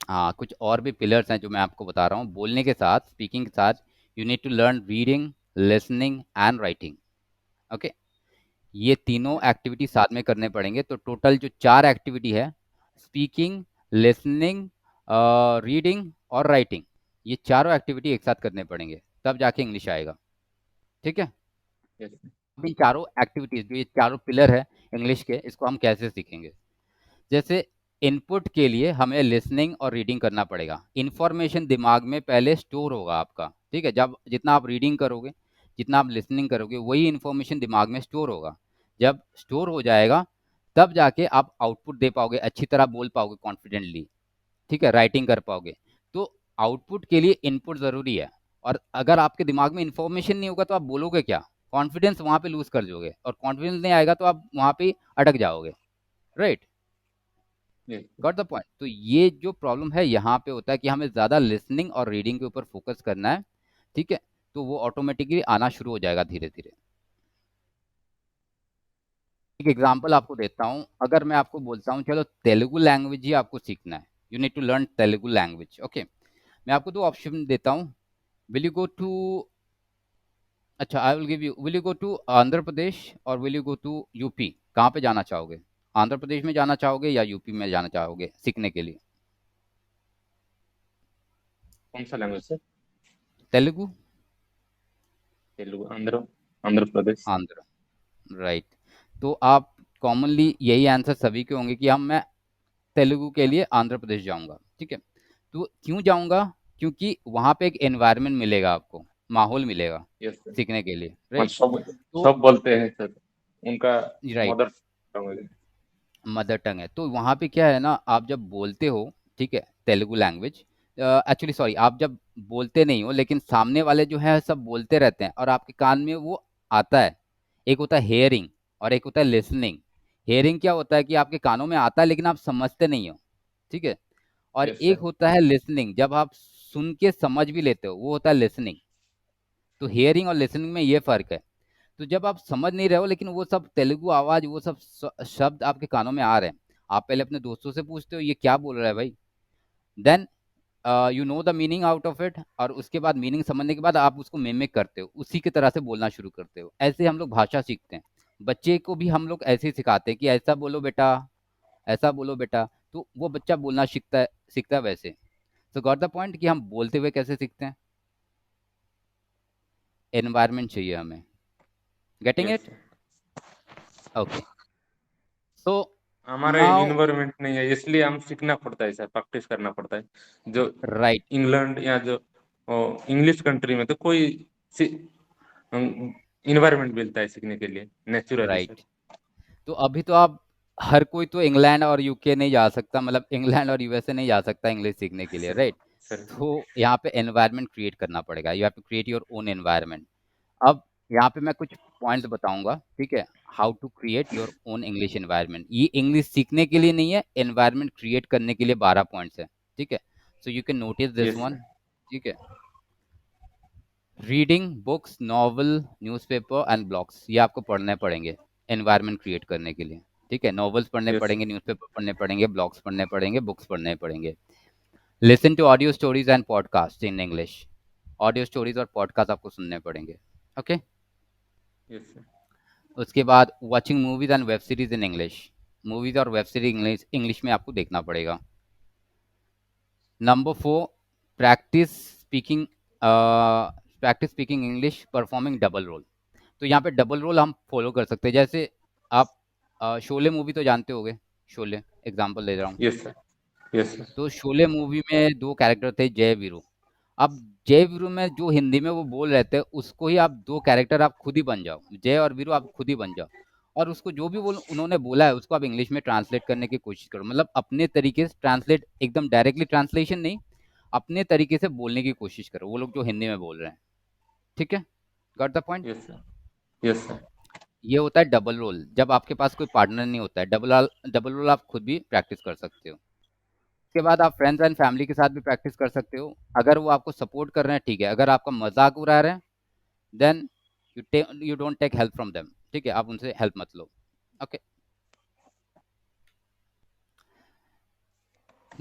हाँ, कुछ और भी पिलर्स हैं जो मैं आपको बता रहा हूँ। बोलने के साथ, स्पीकिंग के साथ, you need to learn reading, listening and writing, okay. ये तीनों यस। एक्टिविटी साथ में करने पड़ेंगे। तो टोटल जो चार एक्टिविटी है, स्पीकिंग, लिसनिंग, रीडिंग और राइटिंग, ये चारों एक्टिविटी एक साथ करने पड़ेंगे, तब जाके इंग्लिश आएगा, ठीक है। यस। अब इन चारों एक्टिविटीज, जो ये चारों पिलर है इंग्लिश के, इसको हम कैसे सीखेंगे? जैसे इनपुट के लिए हमें लिसनिंग और रीडिंग करना पड़ेगा। इंफॉर्मेशन दिमाग में पहले स्टोर होगा आपका, ठीक है। जब जितना आप रीडिंग करोगे, जितना आप लिसनिंग करोगे, वही इंफॉर्मेशन दिमाग में स्टोर होगा। जब स्टोर हो जाएगा तब जाके आप आउटपुट दे पाओगे, अच्छी तरह बोल पाओगे कॉन्फिडेंटली, ठीक है, राइटिंग कर पाओगे। तो आउटपुट के लिए इनपुट ज़रूरी है, और अगर आपके दिमाग में इन्फॉर्मेशन नहीं होगा तो आप बोलोगे क्या? कॉन्फिडेंस वहाँ पे लूज़ कर दोगे, और कॉन्फिडेंस नहीं आएगा तो आप वहाँ पे अटक जाओगे, right? Yes, got the point. तो ये जो प्रॉब्लम है यहाँ पे होता है कि हमें ज़्यादा लिसनिंग और रीडिंग के ऊपर फोकस करना है, ठीक है? तो वो ऑटोमेटिकली आना शुरू हो जाएगा धीरे-धीरे। एक एग्जांपल आपको देता हूँ, अगर मैं आपको बोलता हूँ चलो तेलुगु लैंग्वेज ही आपको सीखना है, you need to learn Telugu language, okay? मैं आपको 2 ऑप्शन देता हूँ, विल यू गो टू अच्छा, I will give you, will you go to Andhra Pradesh और will you go to UP? कहाँ पे जाना चाहोगे? आंध्र प्रदेश में जाना चाहोगे या यूपी में जाना चाहोगे सीखने के लिए? कौन सा language sir? Telugu? Telugu, Andhra Pradesh. Andhra, right. तो आप कॉमनली यही आंसर सभी के होंगे कि हम मैं तेलुगु के लिए आंध्र प्रदेश जाऊंगा, ठीक है? तो क्यों जाऊंगा? क्योंकि वहाँ पे एक एनवायरनमेंट मिलेगा आपको, माहौल मिलेगा यस सर। सीखने के लिए, और राइट? सब तो सब बोलते हैं सर, उनका right, mother language. Mother tongue है, तो वहाँ पे क्या है ना, आप जब बोलते हो, ठीक है, तेलुगु लैंग्वेज, एक्चुअली सॉरी, आप जब बोलते नहीं हो लेकिन सामने वाले जो है सब बोलते रहते हैं और आपके कान में वो आता है। एक होता है हेयरिंग और एक होता है लिसनिंग। हेयरिंग क्या होता है कि आपके कानों में आता है लेकिन आप समझते नहीं हो, ठीक है? और यस एक सर। होता है लिसनिंग, जब आप सुन के समझ भी लेते हो, वो होता है लिसनिंग। तो हेयरिंग और लिसनिंग में ये फर्क है। तो जब आप समझ नहीं रहे हो लेकिन वो सब तेलुगु आवाज, वो सब शब्द आपके कानों में आ रहे हैं, आप पहले अपने दोस्तों से पूछते हो ये क्या बोल रहा है भाई, then you know the meaning out of it, और उसके बाद मीनिंग समझने के बाद आप उसको मिमिक करते हो, उसी की तरह से बोलना शुरू करते हो। ऐसे हम लोग भाषा सीखते हैं। बच्चे को भी हम लोग ऐसे ही सिखाते हैं कि ऐसा बोलो बेटा, ऐसा बोलो बेटा, तो वो बच्चा बोलना सीखता है वैसे। सो गॉट द पॉइंट कि हम बोलते हुए कैसे सीखते हैं? एनवायरनमेंट चाहिए हमें। Getting yes it? Sir. Okay. So हमारे नाउ, इन्वायरमेंट नहीं है, इसलिए हम सीखना पड़ता है सर, प्रैक्टिस करना पड़ता है। जो राइट, इंग्लैंड या जो इंग्लिश कंट्री में तो कोई इन्वायरमेंट मिलता है सीखने के लिए नेचुरली सर। राइट। तो अभी तो आप, हर कोई तो इंग्लैंड और यूके नहीं जा सकता, मतलब इंग्लैंड और यूएसए नहीं जा सकता इंग्लिश सीखने के लिए, सर राइट? सर। तो यहाँ पे एनवायरनमेंट क्रिएट करना पड़ेगा, you have to create your own environment. अब यहाँ पे मैं कुछ पॉइंट्स बताऊंगा, ठीक है, how to create your own English environment. ये इंग्लिश सीखने के लिए नहीं है, एनवायरनमेंट क्रिएट करने के लिए 12 पॉइंट्स है, ठीक है? So you can notice this yes one, sir. ठीक है? Reading books, novel, newspaper and blogs, ये आपको पढ़ने पड़ेंगे एनवायरनमेंट क्रिएट करने के लिए, ठीक है? नॉवेल्स पढ़ने यस पड़ेंगे, सर। न्यूज़पेपर पढ़ने पड़ेंगे, ब्लॉग्स पढ़ने पड़ेंगे, बुक्स पढ़ने पड़ेंगे। Listen to audio stories and podcast in English, audio stories और पॉडकास्ट आपको सुनने पड़ेंगे, ओके? Yes sir. उसके बाद watching movies and web series in English, movies और वेब सीरीज इंग्लिश इंग्लिश में आपको देखना पड़ेगा। Number 4, practice speaking, practice speaking English performing double role. तो यहाँ पे डबल रोल हम फॉलो कर सकते हैं, जैसे आप शोले मूवी तो जानते होगे, शोले एग्जांपल दे रहा हूँ। Yes sir. Yes sir. तो शोले मूवी में 2 कैरेक्टर थे, जय वीरू। अब जय वीरू में जो हिंदी में वो बोल रहे थे, उसको ही आप 2 कैरेक्टर आप खुद ही बन जाओ, जय और वीरू आप खुद ही बन जाओ, और उसको जो भी बोल उन्होंने बोला है उसको आप इंग्लिश में ट्रांसलेट करने की कोशिश करो, मतलब अपने तरीके से ट्रांसलेट, एकदम डायरेक्टली ट्रांसलेशन नहीं, अपने तरीके से बोलने की कोशिश करो वो लोग जो हिंदी में बोल रहे हैं, ठीक है? Got the point? Yes sir. Yes sir. ये होता है डबल रोल, जब आपके पास कोई पार्टनर नहीं होता है, डबल रोल आप खुद भी प्रैक्टिस कर सकते हो। उसके बाद आप फ्रेंड्स एंड फैमिली के साथ भी प्रैक्टिस कर सकते हो, अगर वो आपको सपोर्ट कर रहे हैं, ठीक है, अगर आपका मजाक उड़ा रहे हैं, then you don't take help from them, ठीक है, आप उनसे हेल्प मत लो, okay?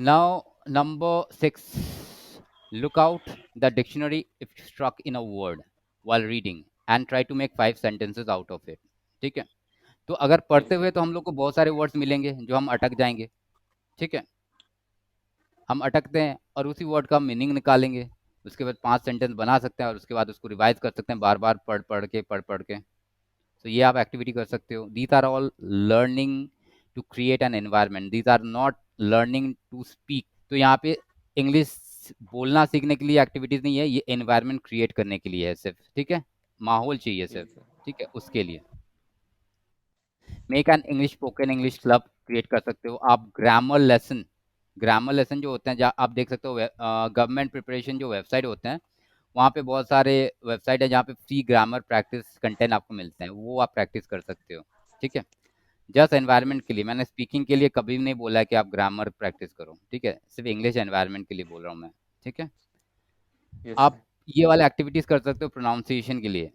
Now number 6, look out the dictionary if struck in a word while reading and try to make 5 sentences out of it, ठीक है? तो अगर पढ़ते यस हुए सर। तो हम लोग को बहुत सारे वर्ड्स मिलेंगे जो हम अटक जाएंगे, ठीक है? हम अटकते हैं और उसी वर्ड का मीनिंग निकालेंगे, उसके बाद 5 सेंटेंस बना सकते हैं और उसके बाद उसको रिवाइज कर सकते हैं बार बार पढ़ पढ़ के। तो ये आप एक्टिविटी कर सकते हो। These are all learning to create an environment, these are not learning to speak. तो यहाँ पे इंग्लिश बोलना सीखने के लिए एक्टिविटीज नहीं है, ये एनवायरनमेंट क्रिएट करने के लिए है सिर्फ, ठीक है? माहौल चाहिए सिर्फ, यस सर। ठीक है, उसके लिए। Make an English spoken English club create कर सकते हो आप। ग्रामर लेसन जो होते हैं, जहाँ आप देख सकते हो गवर्नमेंट प्रिपरेशन जो वेबसाइट होते हैं, वहाँ पे बहुत सारे वेबसाइट है जहाँ पे फ्री ग्रामर प्रैक्टिस कंटेंट आपको मिलते हैं, वो आप प्रैक्टिस कर सकते हो। ठीक है, जस्ट एनवायरनमेंट के लिए, मैंने स्पीकिंग के लिए कभी नहीं बोला है कि आप ग्रामर प्रैक्टिस करो। ठीक है, सिर्फ इंग्लिश एनवायरनमेंट के लिए बोल रहा हूँ मैं। ठीक है, Yes, आप sir. ये वाले एक्टिविटीज कर सकते हो प्रोनाउंसिएशन के लिए।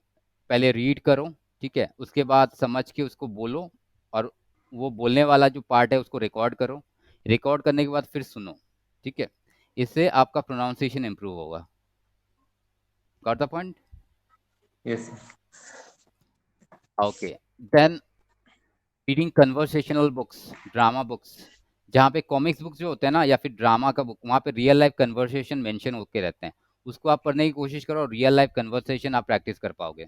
पहले रीड करो, ठीक है, उसके बाद समझ के उसको बोलो, और वो बोलने वाला जो पार्ट है उसको रिकॉर्ड करो। रिकॉर्ड करने के बाद फिर सुनो। ठीक है, इससे आपका प्रोनाउंसिएशन इंप्रूव होगा। Got the point? Yes, sir. Okay, then reading conversational books, drama books, जहाँ पे कॉमिक्स बुक्स जो होते हैं ना, या फिर ड्रामा का बुक, वहाँ पे रियल लाइफ कन्वर्सेशन मेंशन होके रहते हैं। उसको आप पढ़ने की कोशिश करो, रियल लाइफ कन्वर्सेशन आप प्रैक्टिस कर पाओगे।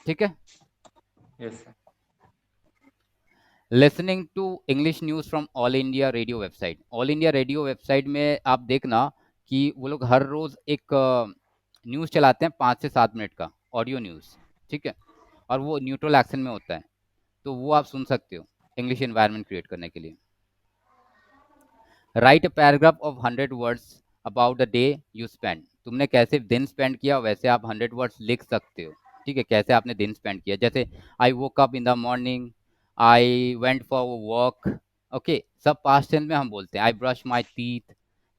ठीक है, Yes, sir. Listening to English news from All India Radio website. All India Radio website में आप देखना कि वो लोग हर रोज़ एक न्यूज़ चलाते हैं, 5 से 7 मिनट का ऑडियो न्यूज़। ठीक है, और वो न्यूट्रल एक्सेंट में होता है, तो वो आप सुन सकते हो इंग्लिश एनवायरनमेंट क्रिएट करने के लिए। Right a paragraph of 100 words about the day you spend. तुमने कैसे दिन स्पेंड किया, वैसे आप 100 वर्ड्स लिख सकते हो। ठीक है, कैसे आपने दिन स्पेंड किया, जैसे I woke up in the morning, I went for walk. Okay, सब पास्ट टेंस में हम बोलते हैं। I brush my teeth.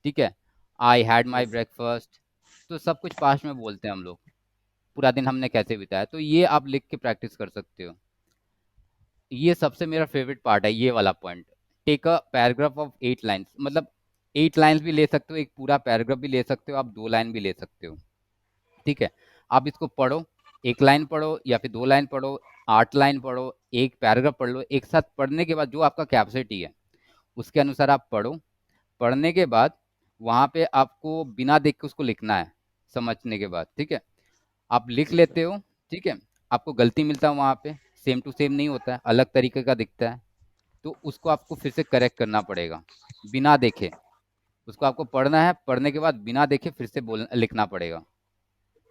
ठीक है, I had my Yes, sir. Breakfast. तो सब कुछ पास्ट में बोलते हैं हम लोग। पूरा दिन हमने कैसे बिताया, तो ये आप लिख के प्रैक्टिस कर सकते हो। ये सबसे मेरा फेवरेट पार्ट है, ये वाला point. Take a paragraph of 8 lines, मतलब 8 लाइन्स भी ले सकते हो, एक पूरा पैराग्राफ भी ले सकते हो, आप 2 लाइन भी ले सकते हो। ठीक है, आप इसको पढ़ो, 1 लाइन पढ़ो या फिर 2 लाइन पढ़ो, 8 लाइन पढ़ो, एक पैराग्राफ पढ़ लो। एक साथ पढ़ने के बाद जो आपका कैपेसिटी है उसके अनुसार आप पढ़ो। पढ़ने के बाद वहाँ पे आपको बिना देख के उसको लिखना है, समझने के बाद। ठीक है, आप लिख Yes, sir. लेते हो। ठीक है, आपको गलती मिलता है वहाँ पे, सेम टू सेम नहीं होता है, अलग तरीके का दिखता है, तो उसको आपको फिर से करेक्ट करना पड़ेगा बिना देखे। उसको आपको पढ़ना है, पढ़ने के बाद बिना देखे फिर से बोल लिखना पड़ेगा।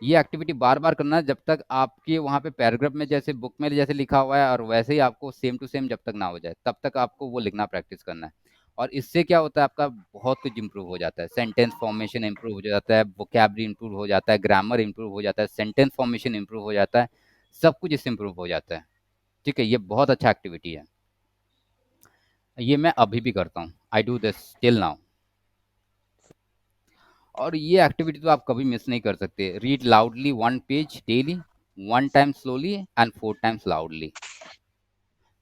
ये एक्टिविटी बार बार करना है, जब तक आपके वहाँ पे पैराग्राफ में जैसे बुक में जैसे लिखा हुआ है और वैसे ही आपको सेम टू सेम जब तक ना हो जाए, तब तक आपको वो लिखना प्रैक्टिस करना है। और इससे क्या होता है, आपका बहुत कुछ इंप्रूव हो जाता है। सेंटेंस फॉर्मेशन इंप्रूव हो जाता है, वोकैबुलरी इंप्रूव हो जाता है, ग्रामर इंप्रूव हो जाता है, सेंटेंस फॉर्मेशन इंप्रूव हो जाता है, सब कुछ इससे इंप्रूव हो जाता है। ठीक है, ये बहुत अच्छा एक्टिविटी है। ये मैं अभी भी करता हूँ, I do this till now. और ये एक्टिविटी तो आप कभी मिस नहीं कर सकते। Read loudly 1 page daily, 1 time slowly and 4 times loudly.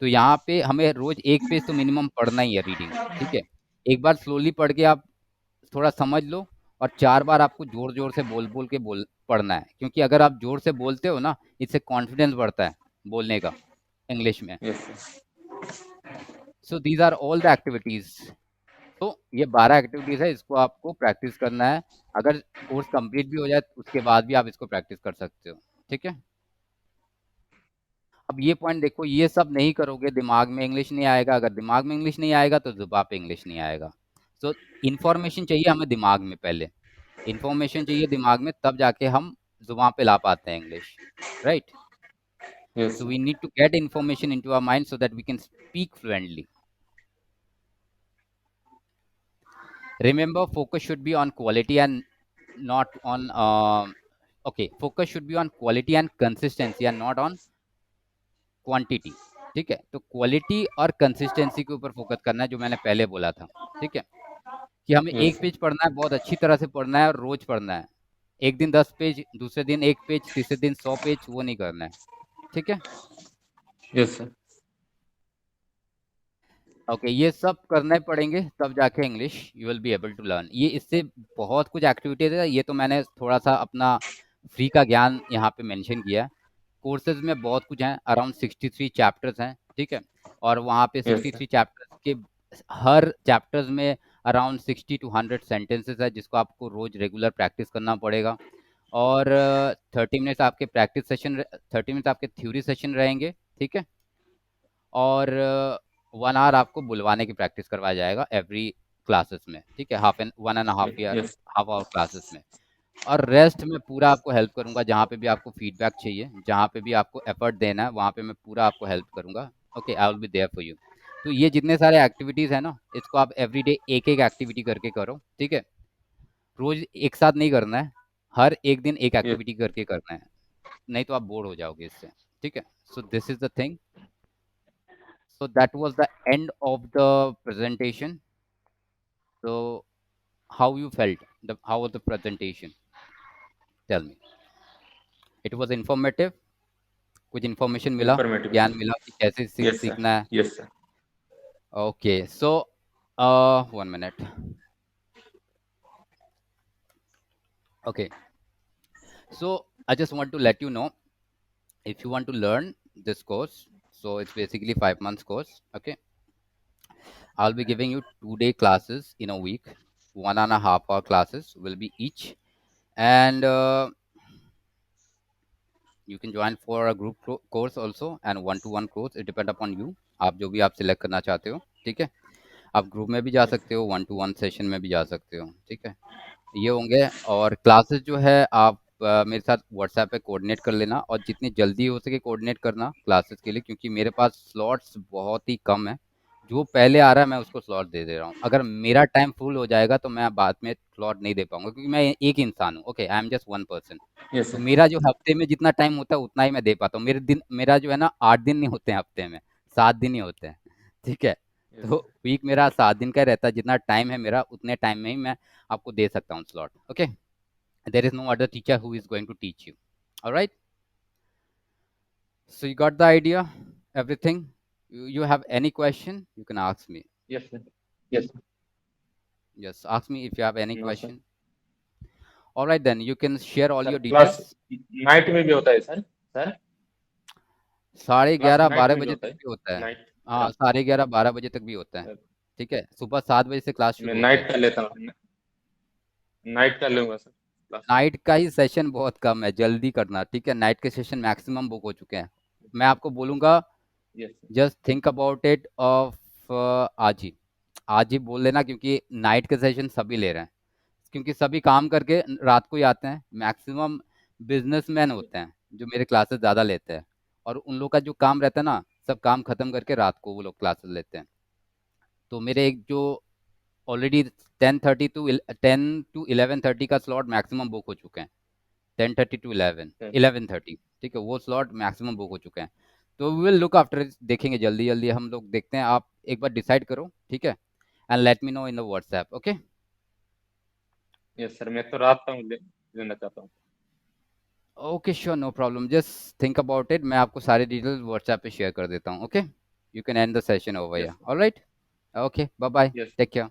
तो यहाँ पे हमें रोज 1 पेज तो मिनिमम पढ़ना ही है रीडिंग। ठीक है, एक बार स्लोली पढ़ के आप थोड़ा समझ लो, और 4 बार आपको जोर जोर से बोल बोल के बोल पढ़ना है, क्योंकि अगर आप जोर से बोलते हो ना, इससे कॉन्फिडेंस बढ़ता है बोलने का इंग्लिश में। Yes, sir. So these are all the activities. तो ये 12 एक्टिविटीज है, इसको आपको प्रैक्टिस करना है। अगर कोर्स कंप्लीट भी हो जाए उसके बाद भी आप इसको प्रैक्टिस कर सकते हो। ठीक है, अब ये पॉइंट देखो, ये सब नहीं करोगे दिमाग में इंग्लिश नहीं आएगा। अगर दिमाग में इंग्लिश नहीं आएगा तो जुबान पे इंग्लिश नहीं आएगा। सो इन्फॉर्मेशन चाहिए हमें दिमाग में पहले, इन्फॉर्मेशन चाहिए दिमाग में, तब जाके हम जुबान पे ला पाते हैं English. Right, Yes, so sir. We need to get information into our mind so that we can speak fluently. Remember, focus should be on quality and not on okay, focus should be on quality and consistency and not on quantity. ठीक है, तो quality और consistency के ऊपर focus करना है, जो मैंने पहले बोला था। ठीक है, कि हमें Yes, एक sir. पेज पढ़ना है, बहुत अच्छी तरह से पढ़ना है और रोज पढ़ना है। एक दिन 10 पेज, दूसरे दिन 1 पेज, तीसरे दिन 100 पेज, वो नहीं करना है। ठीक है, Yes, sir. ओके, ये सब करने पड़ेंगे तब जाके English you will be able to learn. ये इससे बहुत कुछ एक्टिविटीज है, ये तो मैंने थोड़ा सा अपना फ्री का ज्ञान यहाँ पे मेंशन किया है। कोर्सेज में बहुत कुछ है, अराउंड 63 चैप्टर्स हैं। ठीक है, और वहाँ पे Yes, sixty sir. Three chapters के हर चैप्टर्स में अराउंड 60 to 100 सेंटेंसेस है, जिसको आपको रोज रेगुलर प्रैक्टिस करना पड़ेगा। और 30 मिनट्स आपके प्रैक्टिस सेशन, 30 मिनट्स आपके थ्योरी सेशन रहेंगे। ठीक है, और 1 आवर आपको बुलवाने की प्रैक्टिस करवाया जाएगा एवरी क्लासेस में। ठीक है, half an 1.5 year, Yes. Half hour classes में। और रेस्ट में पूरा आपको हेल्प करूंगा, जहाँ पे भी आपको फीडबैक चाहिए, जहाँ पे भी आपको एफर्ट देना है, वहाँ पे मैं पूरा आपको हेल्प करूंगा। Okay, I will be there for you. तो ये जितने सारे एक्टिविटीज है ना, इसको आप एवरीडे एक एक एक्टिविटी करके करो, ठीक है। रोज एक साथ नहीं करना है, हर एक दिन एक Yes. एक्टिविटी करके करना है, नहीं तो आप बोर हो जाओगे इससे, ठीक है। So this is the thing. So that was the end of the presentation. So how you felt, the how was the presentation, tell me. It was informative, कुछ इन्फॉर्मेशन मिला, Informative, ज्ञान sir. मिला कि कैसे Yes, sir. सीखना है। Yes, sir. Okay, so 1 minute. Okay, so I just want to let you know, if you want to learn this course, so it's basically 5 months course, okay. I'll be giving you 2 day classes in a week, 1.5 hour classes will be each, and you can join for a group course also and one-to-one course, it depend upon you, आप जो भी आप select करना चाहते हो, ठीक है। आप ग्रुप में भी जा Yes, sir. सकते हो, 1-to-1 सेशन में भी जा सकते हो, ठीक है। ये होंगे। और क्लासेस जो है आप मेरे साथ व्हाट्सएप पे कोऑर्डिनेट कर लेना, और जितनी जल्दी हो सके कोऑर्डिनेट करना क्लासेस के लिए, क्योंकि मेरे पास स्लॉट्स बहुत ही कम है। जो पहले आ रहा है मैं उसको स्लॉट दे दे रहा हूँ, अगर मेरा टाइम फुल हो जाएगा तो मैं बाद में स्लॉट नहीं दे पाऊंगा, क्योंकि मैं एक इंसान हूँ, okay, I am just one person. Yes, तो sir. मेरा जो हफ्ते में जितना टाइम होता है उतना ही मैं दे पाता हूँ। मेरे दिन, मेरा जो है ना 8 दिन नहीं होते हैं हफ्ते में, 7 दिन ही होते हैं, ठीक है। Yes, तो वीक मेरा 7 दिन का रहता है, जितना टाइम है मेरा उतने टाइम में ही मैं आपको दे सकता हूँ slot, okay. There is no other teacher who is going to teach you. All right. So you got the idea, everything. You have any question, you can ask me. yes, sir. Yes, sir. Just ask me if you have any No, sir. question. All right, then you can share all sir your class details. Night में भी होता है sir? Sir साढ़े class ग्यारह night बारह में भी बजे होता तक है? भी होता है। नाइट हाँ, रात? 11:30 12 बजे तक भी होता है, सर ठीक है। सुबह 7 बजे से क्लास मैं शुरू होता नाइट है। का लेता हूँ, नाइट का लूंगा सर क्लास। नाइट का ही सेशन बहुत कम है, जल्दी करना, ठीक है। नाइट के सेशन मैक्सिमम बुक हो चुके हैं। मैं आपको बोलूँगा, yes sir. Just think about it of आज ही बोल लेना, क्योंकि नाइट के सेशन सभी ले रहे हैं, क्योंकि सभी काम करके रात को ही आते हैं। मैक्सिमम बिजनेसमैन होते हैं जो मेरे क्लासेस ज़्यादा लेते हैं, और उन लोग का जो काम रहता है ना, सब काम खत्म करके रात को वो लोग क्लासेस लेते हैं। तो मेरे एक जो ऑलरेडी 10 टू 11:30 का स्लॉट मैक्सिमम बुक हो चुके हैं। 10:30 टू 11, सर 11:30, ठीक है, वो स्लॉट मैक्सिमम बुक हो चुके हैं। तो वी विल लुक आफ्टर, देखेंगे जल्दी जल्दी हम लोग, देखते हैं। आप एक बार डिसाइड करो, ठीक है, and let me know in the WhatsApp, okay. Yes sir, मैं तो रात का लेना चाहता हूँ। Okay, sure, no problem, just think about it. मैं आपको सारे डिटेल्स व्हाट्सएप पे शेयर कर देता हूँ, okay. You can and the session over yes here, sir. Alright. Okay, bye bye, yes. Take care.